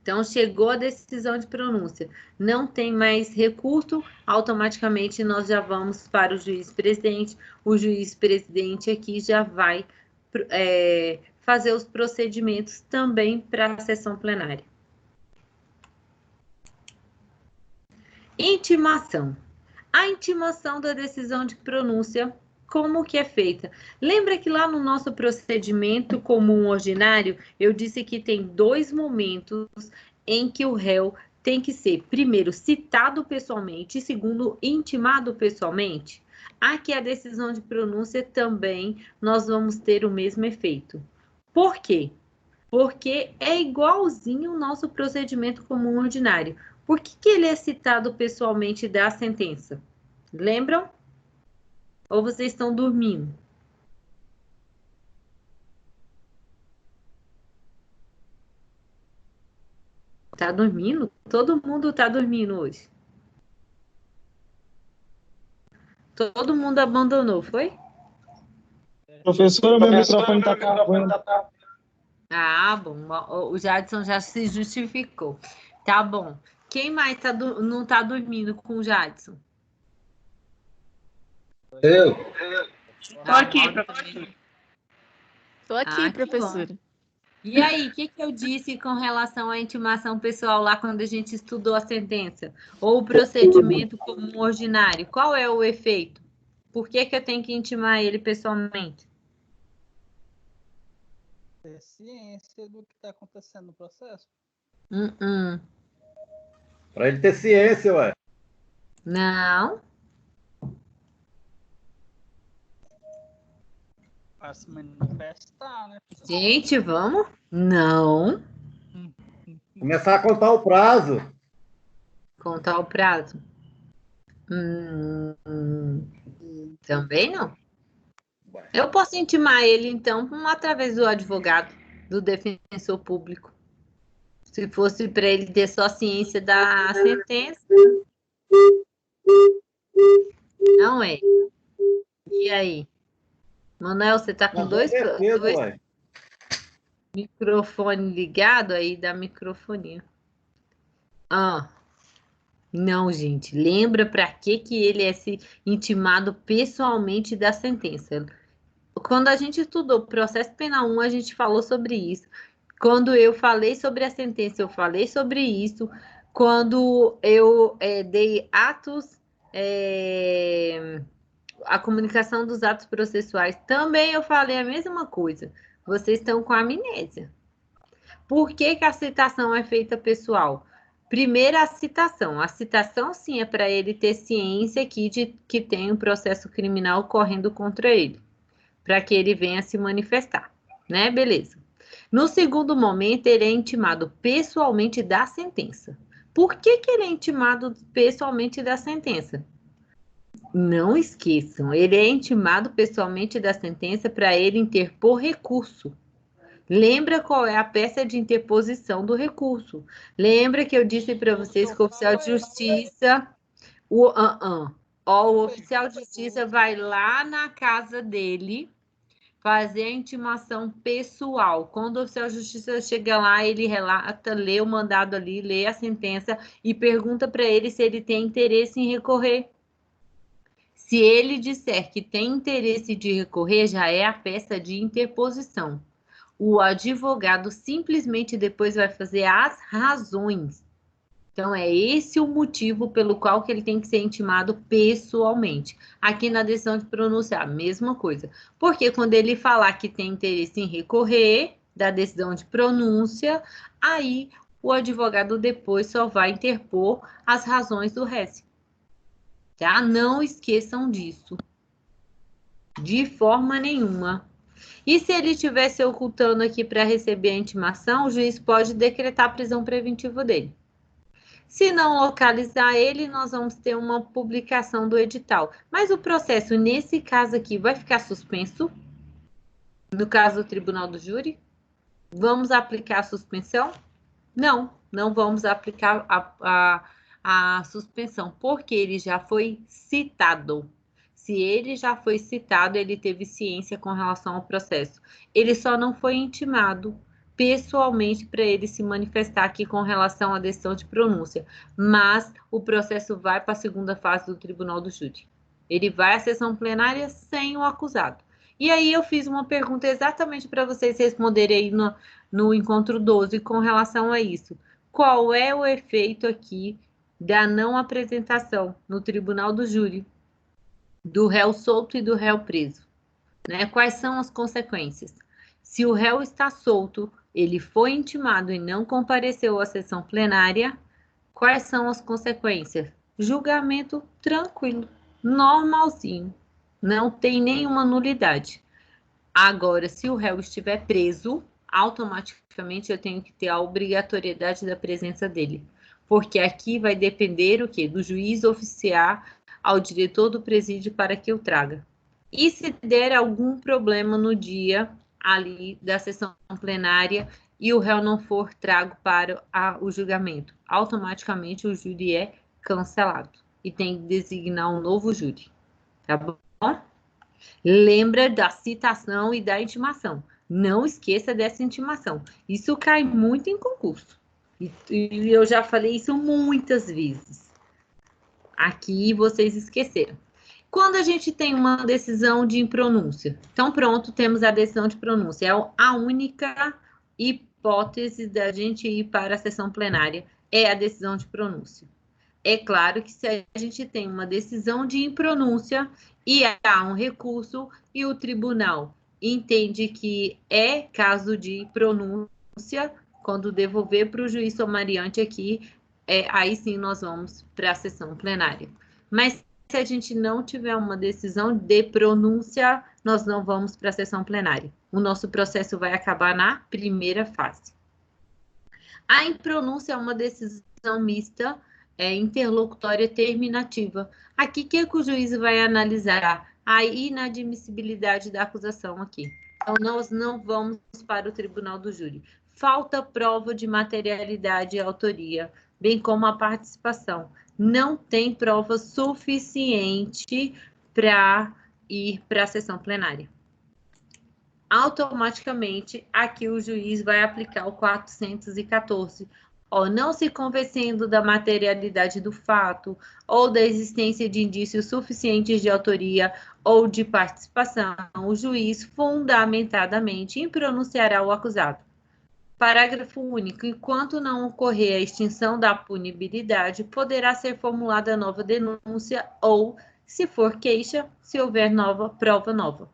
Então, chegou a decisão de pronúncia, não tem mais recurso, automaticamente nós já vamos para o juiz presidente. O juiz presidente aqui já vai fazer os procedimentos também para a sessão plenária. Intimação. A intimação da decisão de pronúncia, como que é feita? Lembra que lá no nosso procedimento comum ordinário, eu disse que tem 2 momentos em que o réu tem que ser, primeiro, citado pessoalmente e, segundo, intimado pessoalmente. Aqui a decisão de pronúncia também nós vamos ter o mesmo efeito. Por quê? Porque é igualzinho o nosso procedimento comum ordinário. Por que ele é citado pessoalmente da sentença? Lembram? Ou vocês estão dormindo? Tá dormindo? Todo mundo tá dormindo hoje. Todo mundo abandonou, foi? Professora, meu microfone está travando. Ah, bom. O Jadson já se justificou. Tá bom. Quem mais não tá dormindo com o Jadson? Eu. Estou aqui, professor. Estou aqui, Que professora. bom. E aí, o que eu disse com relação à intimação pessoal lá quando a gente estudou a sentença? Ou o procedimento comum ordinário? Qual é o efeito? Por que eu tenho que intimar ele pessoalmente? Ter ciência do que está acontecendo no processo. Para ele ter ciência, ué. Não. Para se manifestar, né? Gente, vamos? Não. Começar a contar o prazo. Contar o prazo. Também não. Eu posso intimar ele, então, através do advogado, do defensor público. Se fosse para ele ter só ciência da sentença. Não é. E aí? Manuel, você tá com dois microfones ligados aí da microfonia. Não, gente. Lembra para que ele é intimado pessoalmente da sentença? Quando a gente estudou processo penal 1, a gente falou sobre isso. Quando eu falei sobre a sentença, eu falei sobre isso. Quando eu dei atos, a comunicação dos atos processuais, também eu falei a mesma coisa. Vocês estão com amnésia. Por que a citação é feita pessoal? Primeiro, a citação. A citação, sim, é para ele ter ciência aqui de que tem um processo criminal correndo contra ele, para que ele venha se manifestar, né? Beleza. No segundo momento, ele é intimado pessoalmente da sentença. Por que ele é intimado pessoalmente da sentença? Não esqueçam, ele é intimado pessoalmente da sentença para ele interpor recurso. Lembra qual é a peça de interposição do recurso? Lembra que eu disse para vocês que o oficial de justiça, o oficial de justiça vai lá na casa dele fazer a intimação pessoal. Quando o oficial de justiça chega lá, ele relata, lê o mandado ali, lê a sentença e pergunta para ele se ele tem interesse em recorrer. Se ele disser que tem interesse de recorrer, já é a peça de interposição. O advogado simplesmente depois vai fazer as razões. Então, é esse o motivo pelo qual que ele tem que ser intimado pessoalmente. Aqui na decisão de pronúncia, a mesma coisa. Porque quando ele falar que tem interesse em recorrer da decisão de pronúncia, aí o advogado depois só vai interpor as razões do réu. Tá? Não esqueçam disso. De forma nenhuma. E se ele estiver se ocultando aqui para receber a intimação, o juiz pode decretar a prisão preventiva dele. Se não localizar ele, nós vamos ter uma publicação do edital. Mas o processo, nesse caso aqui, vai ficar suspenso? No caso do tribunal do júri? Vamos aplicar a suspensão? Não, não vamos aplicar a suspensão, porque ele já foi citado. Se ele já foi citado, ele teve ciência com relação ao processo. Ele só não foi intimado pessoalmente para ele se manifestar aqui com relação à decisão de pronúncia. Mas o processo vai para a segunda fase do tribunal do júri. Ele vai à sessão plenária sem o acusado. E aí eu fiz uma pergunta exatamente para vocês responderem aí no encontro 12 com relação a isso. Qual é o efeito aqui da não apresentação no tribunal do júri do réu solto e do réu preso, né? Quais são as consequências? Se o réu está solto, ele foi intimado e não compareceu à sessão plenária, Quais são as consequências? Julgamento tranquilo, normalzinho, não tem nenhuma nulidade. Agora, se o réu estiver preso, automaticamente eu tenho que ter a obrigatoriedade da presença dele. Porque aqui vai depender o quê? Do juiz oficiar ao diretor do presídio para que eu traga. E se der algum problema no dia ali da sessão plenária e o réu não for trago para o julgamento, automaticamente o júri é cancelado e tem que designar um novo júri. Tá bom? Lembra da citação e da intimação. Não esqueça dessa intimação. Isso cai muito em concurso. E eu já falei isso muitas vezes. Aqui vocês esqueceram. Quando a gente tem uma decisão de impronúncia, então pronto, temos a decisão de pronúncia. É a única hipótese da gente ir para a sessão plenária, é a decisão de pronúncia. É claro que se a gente tem uma decisão de impronúncia e há um recurso e o tribunal entende que é caso de pronúncia, quando devolver para o juiz somariante aqui, aí sim nós vamos para a sessão plenária. Mas se a gente não tiver uma decisão de pronúncia, nós não vamos para a sessão plenária. O nosso processo vai acabar na primeira fase. A impronúncia é uma decisão mista, interlocutória terminativa. Aqui, o que o juiz vai analisar? A inadmissibilidade da acusação aqui. Então, nós não vamos para o tribunal do júri. Falta prova de materialidade e autoria, bem como a participação. Não tem prova suficiente para ir para a sessão plenária. Automaticamente, aqui o juiz vai aplicar o 414. Não se convencendo da materialidade do fato ou da existência de indícios suficientes de autoria ou de participação, o juiz fundamentadamente impronunciará o acusado. Parágrafo único. Enquanto não ocorrer a extinção da punibilidade, poderá ser formulada nova denúncia ou, se for queixa, se houver prova nova.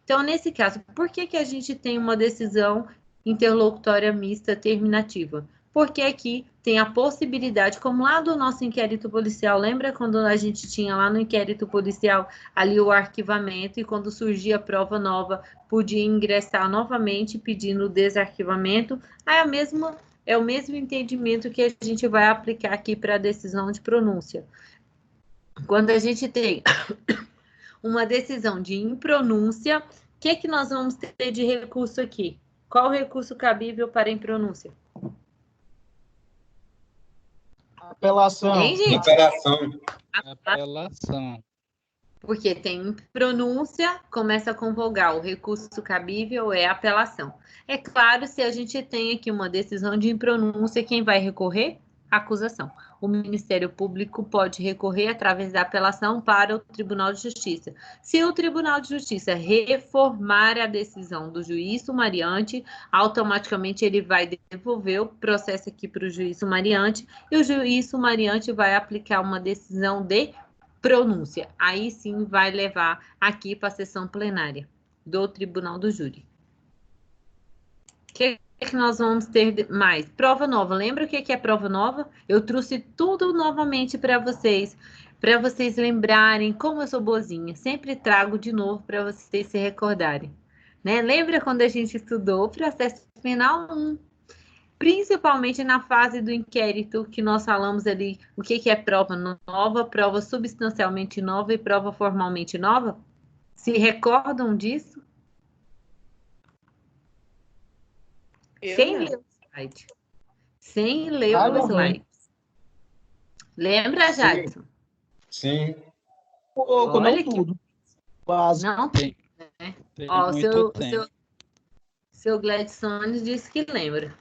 Então, nesse caso, por que a gente tem uma decisão interlocutória mista terminativa? Porque aqui tem a possibilidade, como lá do nosso inquérito policial, lembra quando a gente tinha lá no inquérito policial ali o arquivamento e quando surgia prova nova, podia ingressar novamente pedindo o desarquivamento? É o mesmo entendimento que a gente vai aplicar aqui para a decisão de pronúncia. Quando a gente tem uma decisão de impronúncia, o que nós vamos ter de recurso aqui? Qual o recurso cabível para impronúncia? Apelação. Hein, gente? Apelação. Porque tem pronúncia, começa com vogal. O recurso cabível é apelação. É claro, se a gente tem aqui uma decisão de impronúncia, quem vai recorrer? A acusação. O Ministério Público pode recorrer através da apelação para o Tribunal de Justiça. Se o Tribunal de Justiça reformar a decisão do juiz sumariante, automaticamente ele vai devolver o processo aqui para o juiz sumariante e o juiz sumariante vai aplicar uma decisão de pronúncia. Aí sim vai levar aqui para a sessão plenária do Tribunal do Júri. O que nós vamos ter mais? Prova nova. Lembra o que é prova nova? Eu trouxe tudo novamente para vocês lembrarem como eu sou boazinha. Sempre trago de novo para vocês se recordarem. Né? Lembra quando a gente estudou o processo penal 1? Principalmente na fase do inquérito, que nós falamos ali o que é prova nova, prova substancialmente nova e prova formalmente nova? Se recordam disso? Sem ler o slide. Sem ler o slide. Lembra, Jadson? Sim. Pouco, Olha não tudo. Básico. Não tem, né? Ó, seu Gladson disse que lembra.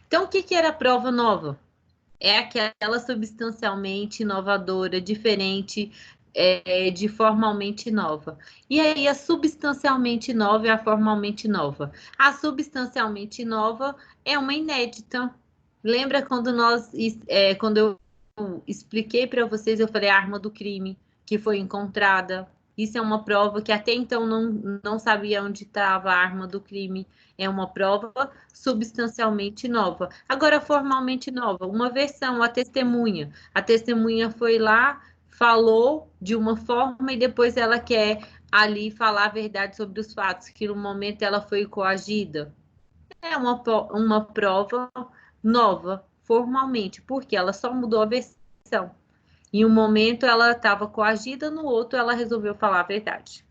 Então, o que era prova nova? É aquela substancialmente inovadora, diferente de formalmente nova. E aí, a substancialmente nova e a formalmente nova. A substancialmente nova é uma inédita. Lembra quando quando eu expliquei para vocês, eu falei a arma do crime que foi encontrada Isso é uma prova que até então não sabia onde estava a arma do crime. É uma prova substancialmente nova. Agora, formalmente nova, uma versão, a testemunha. A testemunha foi lá, falou de uma forma e depois ela quer ali falar a verdade sobre os fatos, que no momento ela foi coagida. É uma prova nova, formalmente, porque ela só mudou a versão. Em um momento ela estava coagida, no outro ela resolveu falar a verdade.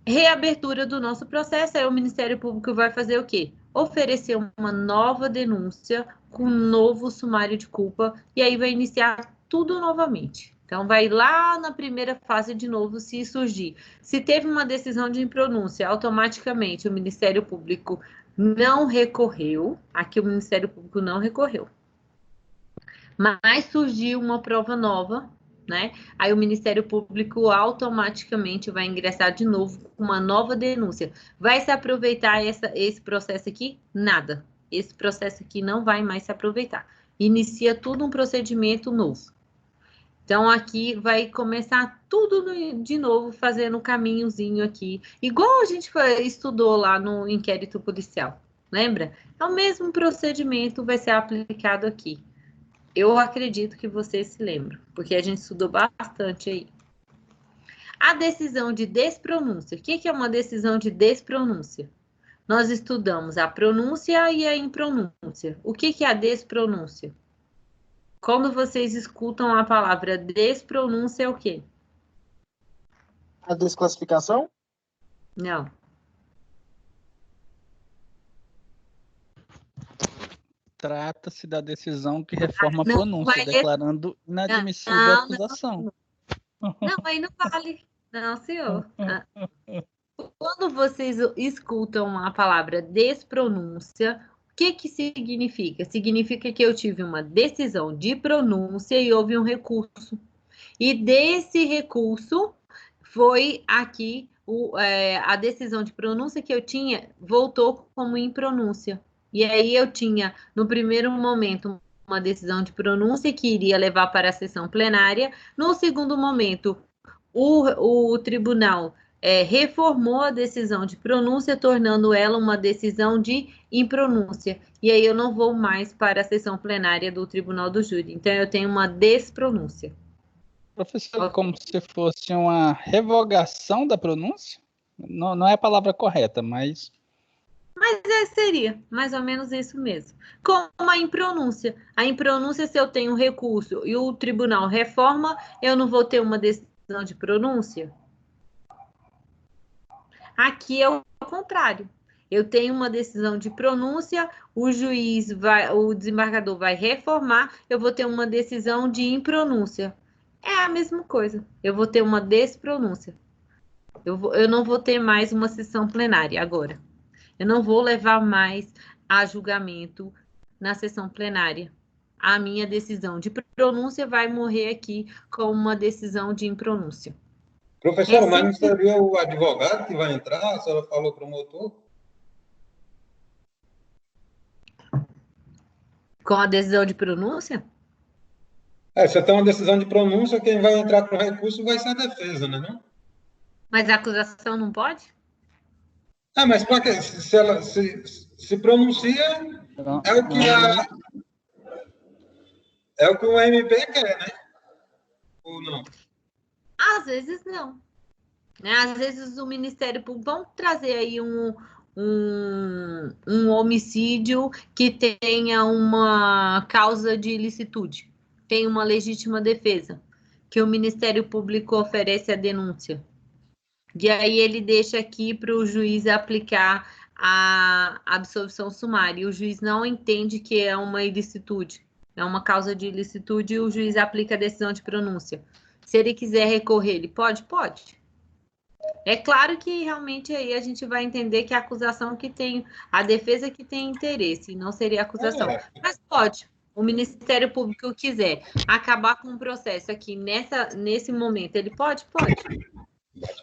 Reabertura do nosso processo, aí o Ministério Público vai fazer o quê? Oferecer uma nova denúncia com um novo sumário de culpa e aí vai iniciar tudo novamente. Então, vai lá na primeira fase de novo, se surgir. Se teve uma decisão de impronúncia, automaticamente o Ministério Público não recorreu. Aqui o Ministério Público não recorreu. Mas surgiu uma prova nova, né? Aí o Ministério Público automaticamente vai ingressar de novo com uma nova denúncia. Vai se aproveitar esse processo aqui? Nada. Esse processo aqui não vai mais se aproveitar. Inicia tudo um procedimento novo. Então, aqui vai começar tudo de novo, fazendo um caminhozinho aqui. Igual a gente estudou lá no inquérito policial, lembra? É o mesmo procedimento vai ser aplicado aqui. Eu acredito que vocês se lembram, porque a gente estudou bastante aí. A decisão de despronúncia. O que é uma decisão de despronúncia? Nós estudamos a pronúncia e a impronúncia. O que é a despronúncia? Quando vocês escutam a palavra despronúncia, é o quê? A desclassificação? Não. Trata-se da decisão que reforma a Não, pronúncia, vai- declarando inadmissível a acusação. Não, aí não vale. Não, senhor. Quando vocês escutam a palavra despronúncia, o que significa? Significa que eu tive uma decisão de pronúncia e houve um recurso. E desse recurso foi aqui a decisão de pronúncia que eu tinha voltou como impronúncia. E aí eu tinha, no primeiro momento, uma decisão de pronúncia que iria levar para a sessão plenária. No segundo momento, o tribunal reformou a decisão de pronúncia, tornando ela uma decisão de impronúncia. E aí eu não vou mais para a sessão plenária do Tribunal do Júri. Então, eu tenho uma despronúncia. Professor, como se fosse uma revogação da pronúncia? Não é a palavra correta, mas... Mas seria mais ou menos isso mesmo. Como a impronúncia. A impronúncia, se eu tenho recurso e o tribunal reforma, eu não vou ter uma decisão de pronúncia? Aqui é o contrário. Eu tenho uma decisão de pronúncia, o desembargador vai reformar, eu vou ter uma decisão de impronúncia. É a mesma coisa. Eu vou ter uma despronúncia. Eu não vou ter mais uma sessão plenária agora. Eu não vou levar mais a julgamento na sessão plenária. A minha decisão de pronúncia vai morrer aqui com uma decisão de impronúncia. Professora, mas não seria o advogado que vai entrar? A senhora falou promotor? Com a decisão de pronúncia? Se tem uma decisão de pronúncia, quem vai entrar com recurso vai ser a defesa, né? Não? Mas a acusação não pode? Mas para que se ela se pronuncia, é o que o MP quer, né? Ou não? Às vezes não. Né? Às vezes o Ministério Público... Vamos trazer aí um homicídio que tenha uma causa de ilicitude. Tem uma legítima defesa. Que o Ministério Público oferece a denúncia. E aí ele deixa aqui para o juiz aplicar a absolvição sumária. E o juiz não entende que é uma ilicitude. É uma causa de ilicitude e o juiz aplica a decisão de pronúncia. Se ele quiser recorrer, ele pode? Pode. É claro que realmente aí a gente vai entender que a acusação que tem, a defesa que tem interesse, e não seria acusação. Mas pode. O Ministério Público quiser acabar com o processo aqui nesse momento, ele pode? Pode.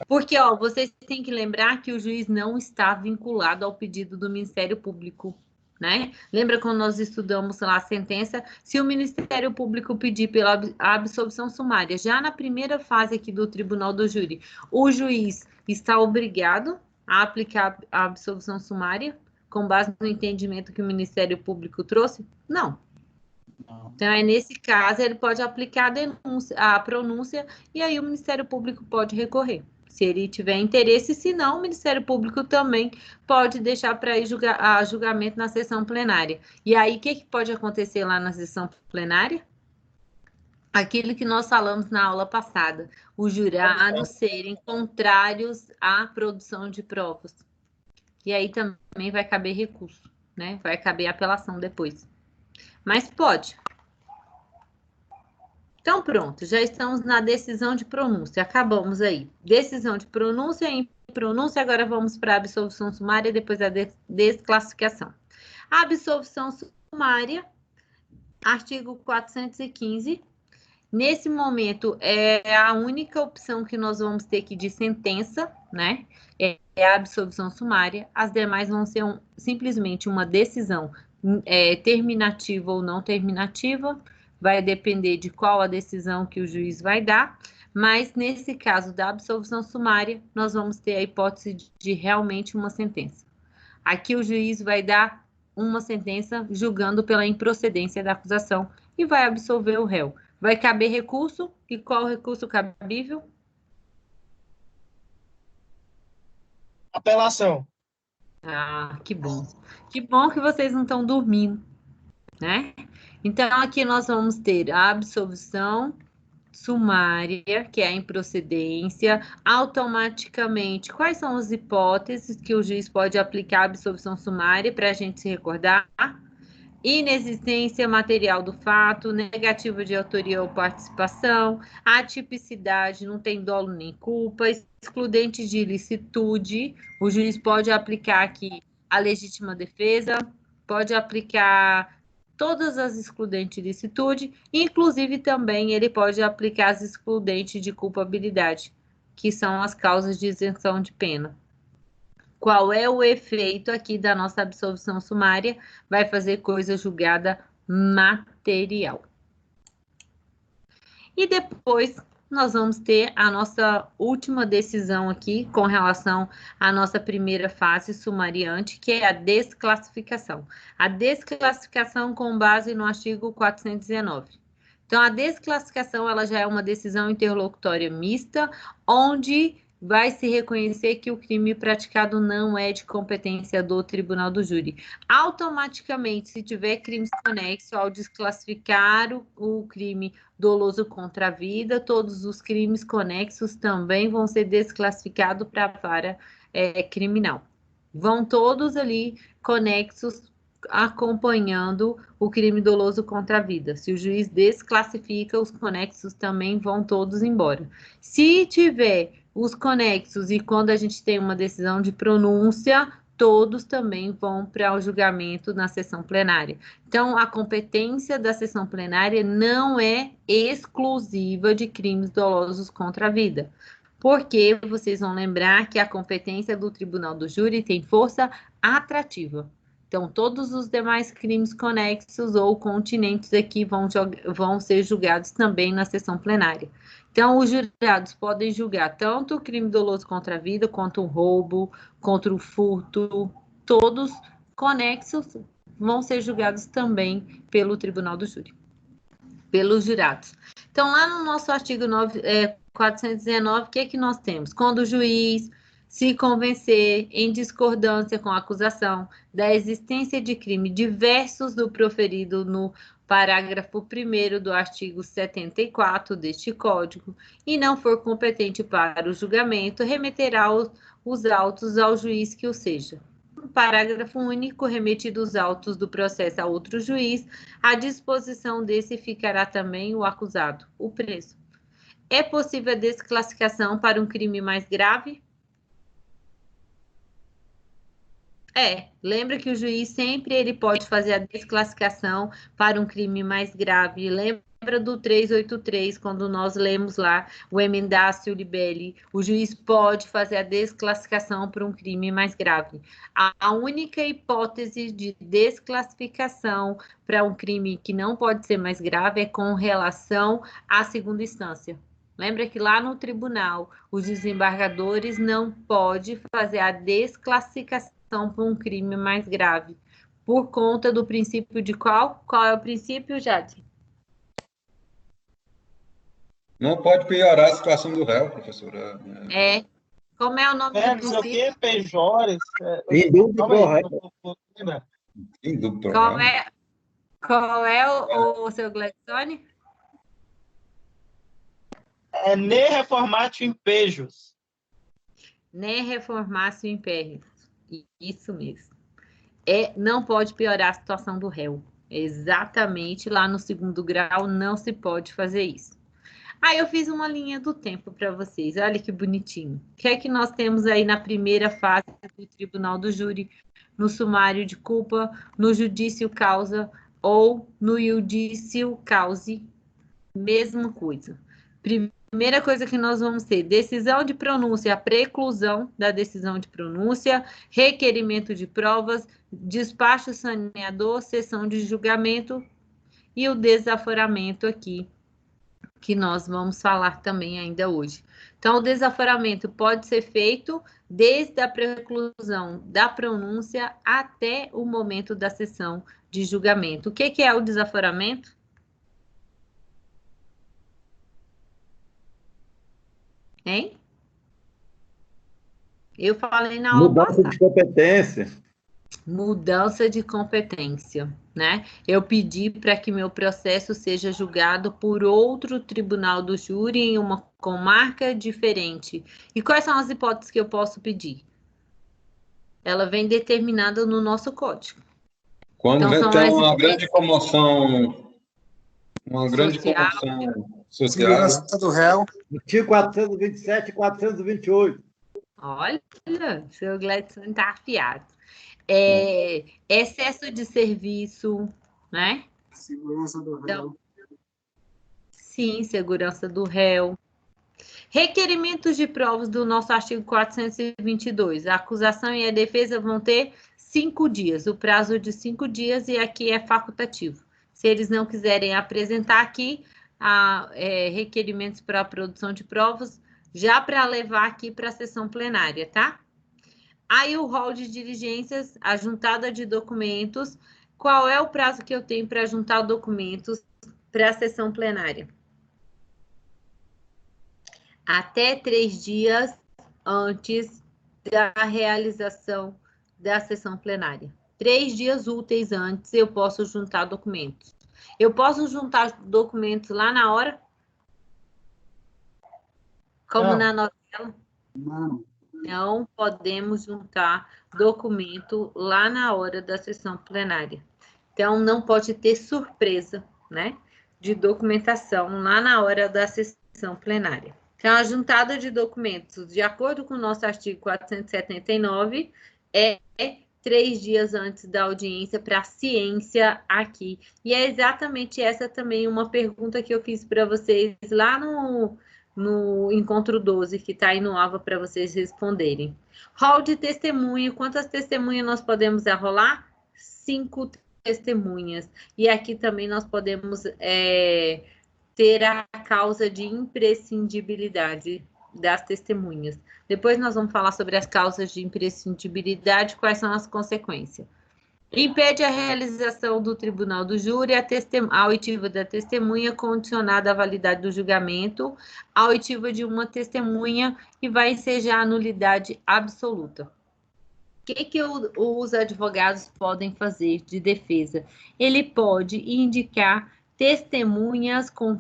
Porque, vocês têm que lembrar que o juiz não está vinculado ao pedido do Ministério Público. né? Lembra quando nós estudamos lá a sentença? Se o Ministério Público pedir pela absolvição sumária, já na primeira fase aqui do Tribunal do Júri, o juiz está obrigado a aplicar a absolvição sumária com base no entendimento que o Ministério Público trouxe? Não. Então, nesse caso, ele pode aplicar a pronúncia e aí o Ministério Público pode recorrer. Se ele tiver interesse, se não, o Ministério Público também pode deixar para ir julgamento na sessão plenária. E aí, o que pode acontecer lá na sessão plenária? Aquilo que nós falamos na aula passada, os jurados serem contrários à produção de provas. E aí também vai caber recurso, né? Vai caber apelação depois. Mas pode. Então, pronto, já estamos na decisão de pronúncia. Acabamos aí. Decisão de pronúncia em pronúncia, agora vamos para a absolvição sumária, depois a desclassificação. A absolvição sumária, artigo 415. Nesse momento, é a única opção que nós vamos ter aqui de sentença, né? É a absolvição sumária. As demais vão ser simplesmente uma decisão terminativa ou não terminativa. Vai depender de qual a decisão que o juiz vai dar, mas nesse caso da absolvição sumária, nós vamos ter a hipótese de realmente uma sentença. Aqui o juiz vai dar uma sentença julgando pela improcedência da acusação e vai absolver o réu. Vai caber recurso, e qual recurso cabível? Apelação. Ah, que bom. Que bom que vocês não estão dormindo, né? Então, aqui nós vamos ter a absolvição sumária, que é a improcedência, automaticamente. Quais são as hipóteses que o juiz pode aplicar a absolvição sumária para a gente se recordar? Inexistência material do fato, negativa de autoria ou participação, atipicidade, não tem dolo nem culpa, excludente de ilicitude, o juiz pode aplicar aqui a legítima defesa, pode aplicar todas as excludentes de ilicitude, inclusive também ele pode aplicar as excludentes de culpabilidade, que são as causas de isenção de pena. Qual é o efeito aqui da nossa absolvição sumária? Vai fazer coisa julgada material. E depois nós vamos ter a nossa última decisão aqui com relação à nossa primeira fase sumariante, que é a desclassificação. A desclassificação com base no artigo 419. Então, a desclassificação ela já é uma decisão interlocutória mista, onde vai se reconhecer que o crime praticado não é de competência do Tribunal do Júri. Automaticamente, se tiver crimes conexos, ao desclassificar o crime doloso contra a vida, todos os crimes conexos também vão ser desclassificados para a vara criminal. Vão todos ali conexos acompanhando o crime doloso contra a vida. Se o juiz desclassifica, os conexos também vão todos embora. Se tiver os conexos e quando a gente tem uma decisão de pronúncia, todos também vão para o julgamento na sessão plenária. Então, a competência da sessão plenária não é exclusiva de crimes dolosos contra a vida. Porque vocês vão lembrar que a competência do Tribunal do Júri tem força atrativa. Então, todos os demais crimes conexos ou continentes aqui vão ser julgados também na sessão plenária. Então, os jurados podem julgar tanto o crime doloso contra a vida, quanto o roubo, contra o furto, todos conexos vão ser julgados também pelo Tribunal do Júri, pelos jurados. Então, lá no nosso artigo 419, o que é que nós temos? Quando o juiz se convencer em discordância com a acusação da existência de crime diversos do proferido no parágrafo 1º do artigo 74 deste Código e não for competente para o julgamento, remeterá os autos ao juiz que o seja. No parágrafo único, remetidos os autos do processo a outro juiz, à disposição desse ficará também o acusado, o preso. É possível a desclassificação para um crime mais grave? Lembra que o juiz sempre ele pode fazer a desclassificação para um crime mais grave. Lembra lembra do 383, quando nós lemos lá o emendatio libelli, o juiz pode fazer a desclassificação por um crime mais grave. A única hipótese de desclassificação para um crime que não pode ser mais grave é com relação à segunda instância. Lembra que lá no tribunal, os desembargadores não podem fazer a desclassificação por um crime mais grave, por conta do princípio de qual? Qual é o princípio, Jade? Não pode piorar a situação do réu, professora. Como é o nome do Não sei o princípio? que, pejores. Indúbio Calma aí, correto. não lembra. Indúbio Qual é o seu Gladstone? É ne reformatio impejus. Ne reformatio imperrius. Isso mesmo. Não pode piorar a situação do réu. Exatamente, lá no segundo grau não se pode fazer isso. Aí eu fiz uma linha do tempo para vocês. Olha que bonitinho. O que é que nós temos aí na primeira fase do tribunal do júri? No sumário de culpa, no judício causa ou no judício cause? Mesma coisa. Primeira coisa que nós vamos ter, decisão de pronúncia, a preclusão da decisão de pronúncia, requerimento de provas, despacho saneador, sessão de julgamento e o desaforamento aqui, que nós vamos falar também ainda hoje. Então, o desaforamento pode ser feito desde a preclusão da pronúncia até o momento da sessão de julgamento. O que é o desaforamento? Hein? Eu falei na aula Mudança passada. de competência. Mudança de competência, né? Eu pedi para que meu processo seja julgado por outro tribunal do júri em uma comarca diferente. E quais são as hipóteses que eu posso pedir? Ela vem determinada no nosso código. Quando Então, são tem as uma grande comoção, social. social. Segurança do réu. Artigo 427 e 428. Olha, seu Gladson está afiado. Excesso de serviço, né? Segurança do réu. Sim, segurança do réu. Requerimentos de provas do nosso artigo 422. A acusação e a defesa vão ter 5 dias, o prazo de 5 dias, e aqui é facultativo. Se eles não quiserem apresentar aqui requerimentos para a produção de provas, já para levar aqui para a sessão plenária, tá? Aí o rol de diligências, a juntada de documentos. Qual é o prazo que eu tenho para juntar documentos para a sessão plenária? Até 3 dias antes da realização da sessão plenária. 3 dias úteis antes eu posso juntar documentos. Eu posso juntar documentos lá na hora? Como Não. na novela? Não podemos juntar documento lá na hora da sessão plenária. Então, não pode ter surpresa, né, de documentação lá na hora da sessão plenária. Então, a juntada de documentos, de acordo com o nosso artigo 479, é 3 dias antes da audiência para a ciência aqui. E é exatamente essa também uma pergunta que eu fiz para vocês lá no encontro 12, que está aí no AVA para vocês responderem. Rol de testemunha, quantas testemunhas nós podemos arrolar? 5 testemunhas. E aqui também nós podemos ter a causa de imprescindibilidade das testemunhas. Depois nós vamos falar sobre as causas de imprescindibilidade, quais são as consequências. Impede a realização do tribunal do júri a oitiva da testemunha condicionada à validade do julgamento, a oitiva de uma testemunha e vai ensejar a nulidade absoluta. O que os advogados podem fazer de defesa? Ele pode indicar testemunhas com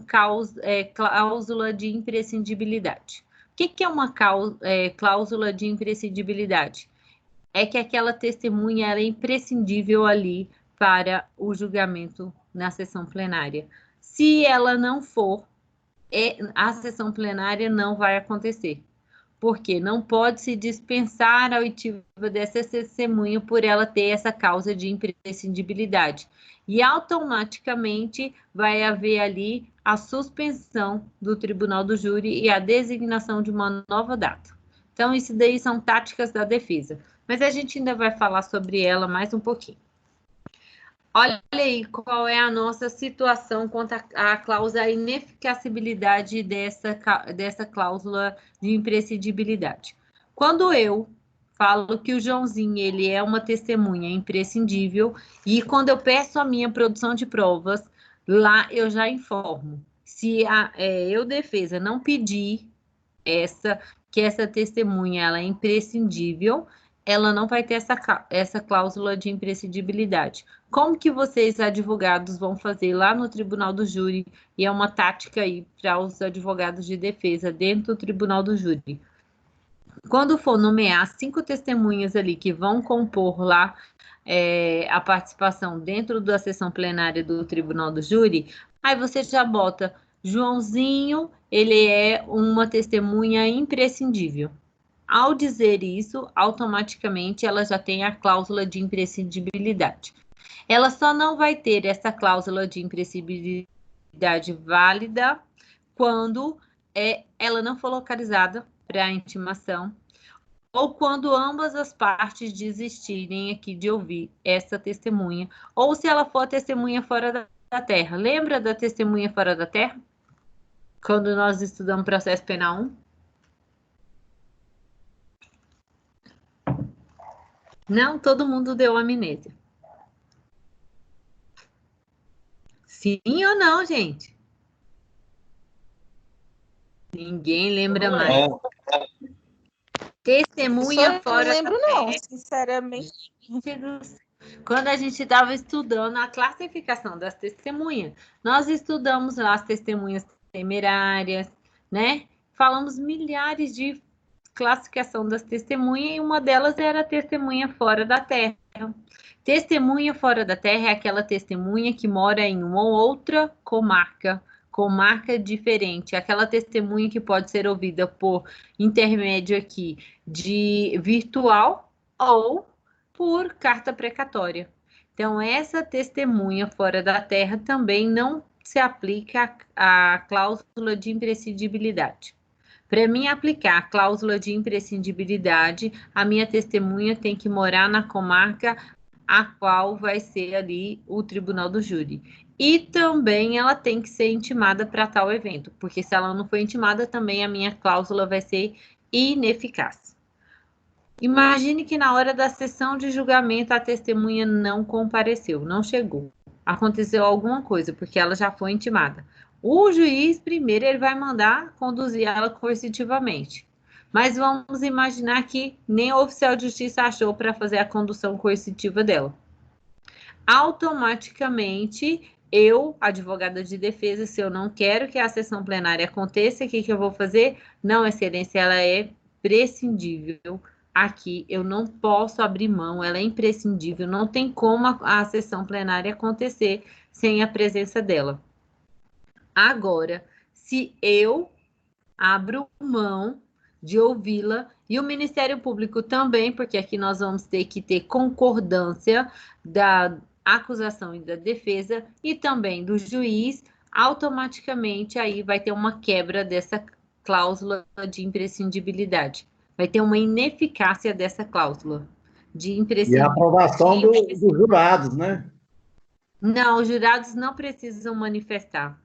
cláusula de imprescindibilidade. O que é uma cláusula de imprescindibilidade? É que aquela testemunha era imprescindível ali para o julgamento na sessão plenária. Se ela não for, a sessão plenária não vai acontecer. porque não pode se dispensar a oitiva dessa testemunha por ela ter essa causa de imprescindibilidade. E automaticamente vai haver ali a suspensão do tribunal do júri e a designação de uma nova data. Então, isso daí são táticas da defesa. Mas a gente ainda vai falar sobre ela mais um pouquinho. Olha aí qual é a nossa situação quanto à cláusula ineficacibilidade dessa cláusula de imprescindibilidade. Quando eu falo que o Joãozinho ele é uma testemunha imprescindível e quando eu peço a minha produção de provas, lá eu já informo. Se eu, defesa, não pedir que essa testemunha ela é imprescindível, ela não vai ter essa cláusula de imprescindibilidade. Como que vocês, advogados, vão fazer lá no tribunal do júri? E é uma tática aí para os advogados de defesa dentro do tribunal do júri. Quando for nomear 5 testemunhas ali que vão compor lá a participação dentro da sessão plenária do tribunal do júri, aí você já bota Joãozinho, ele é uma testemunha imprescindível. Ao dizer isso, automaticamente ela já tem a cláusula de imprescindibilidade. Ela só não vai ter essa cláusula de imprescindibilidade válida quando ela não for localizada para a intimação ou quando ambas as partes desistirem aqui de ouvir essa testemunha, ou se ela for a testemunha fora da terra. Lembra da testemunha fora da terra? Quando nós estudamos processo penal 1? Não, todo mundo deu amnésia. Sim ou não, gente? Ninguém lembra mais. Testemunha fora da terra. Não lembro, não, sinceramente. Quando a gente estava estudando a classificação das testemunhas, nós estudamos lá as testemunhas temerárias, né? Falamos milhares de classificação das testemunhas e uma delas era a testemunha fora da terra. Testemunha fora da terra é aquela testemunha que mora em uma ou outra comarca diferente, aquela testemunha que pode ser ouvida por intermédio aqui de virtual ou por carta precatória. Então, essa testemunha fora da terra também não se aplica à cláusula de imprescindibilidade. Para mim aplicar a cláusula de imprescindibilidade, a minha testemunha tem que morar na comarca a qual vai ser ali o tribunal do júri. E também ela tem que ser intimada para tal evento, porque se ela não for intimada, também a minha cláusula vai ser ineficaz. Imagine que na hora da sessão de julgamento a testemunha não compareceu, não chegou. Aconteceu alguma coisa, porque ela já foi intimada. O juiz, primeiro, ele vai mandar conduzir ela coercitivamente. Mas vamos imaginar que nem o oficial de justiça achou para fazer a condução coercitiva dela. Automaticamente, eu, advogada de defesa, se eu não quero que a sessão plenária aconteça, o que eu vou fazer? Não, excelência, ela é prescindível. Aqui eu não posso abrir mão, ela é imprescindível, não tem como a sessão plenária acontecer sem a presença dela. Agora, se eu abro mão de ouvi-la, e o Ministério Público também, porque aqui nós vamos ter que ter concordância da acusação e da defesa, e também do juiz, automaticamente aí vai ter uma quebra dessa cláusula de imprescindibilidade. Vai ter uma ineficácia dessa cláusula de imprescindibilidade. E a aprovação dos jurados, né? Não, os jurados não precisam manifestar.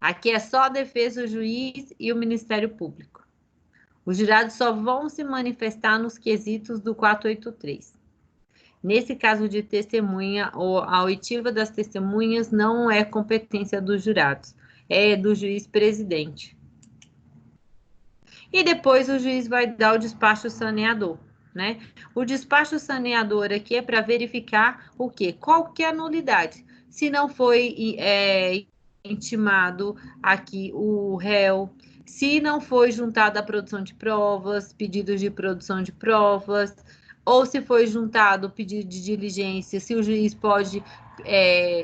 Aqui é só a defesa, o juiz e o Ministério Público. Os jurados só vão se manifestar nos quesitos do 483. Nesse caso de testemunha, a oitiva das testemunhas não é competência dos jurados, é do juiz presidente. E depois o juiz vai dar o despacho saneador, né? O despacho saneador aqui é para verificar o quê? Qualquer nulidade. Se não foi intimado aqui o réu, se não foi juntada a produção de provas, pedidos de produção de provas, ou se foi juntado o pedido de diligência, se o juiz pode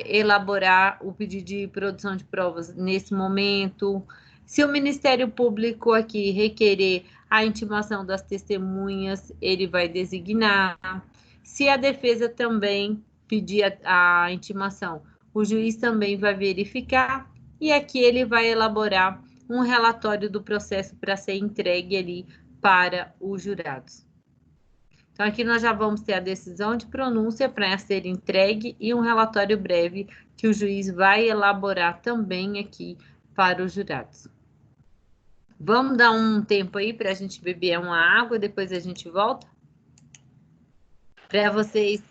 elaborar o pedido de produção de provas nesse momento, Se o Ministério Público aqui requerer a intimação das testemunhas, ele vai designar. Se a defesa também pedir a intimação, o juiz também vai verificar e aqui ele vai elaborar um relatório do processo para ser entregue ali para os jurados. Então, aqui nós já vamos ter a decisão de pronúncia para ser entregue e um relatório breve que o juiz vai elaborar também aqui para os jurados. Vamos dar um tempo aí para a gente beber uma água, depois a gente volta? Para vocês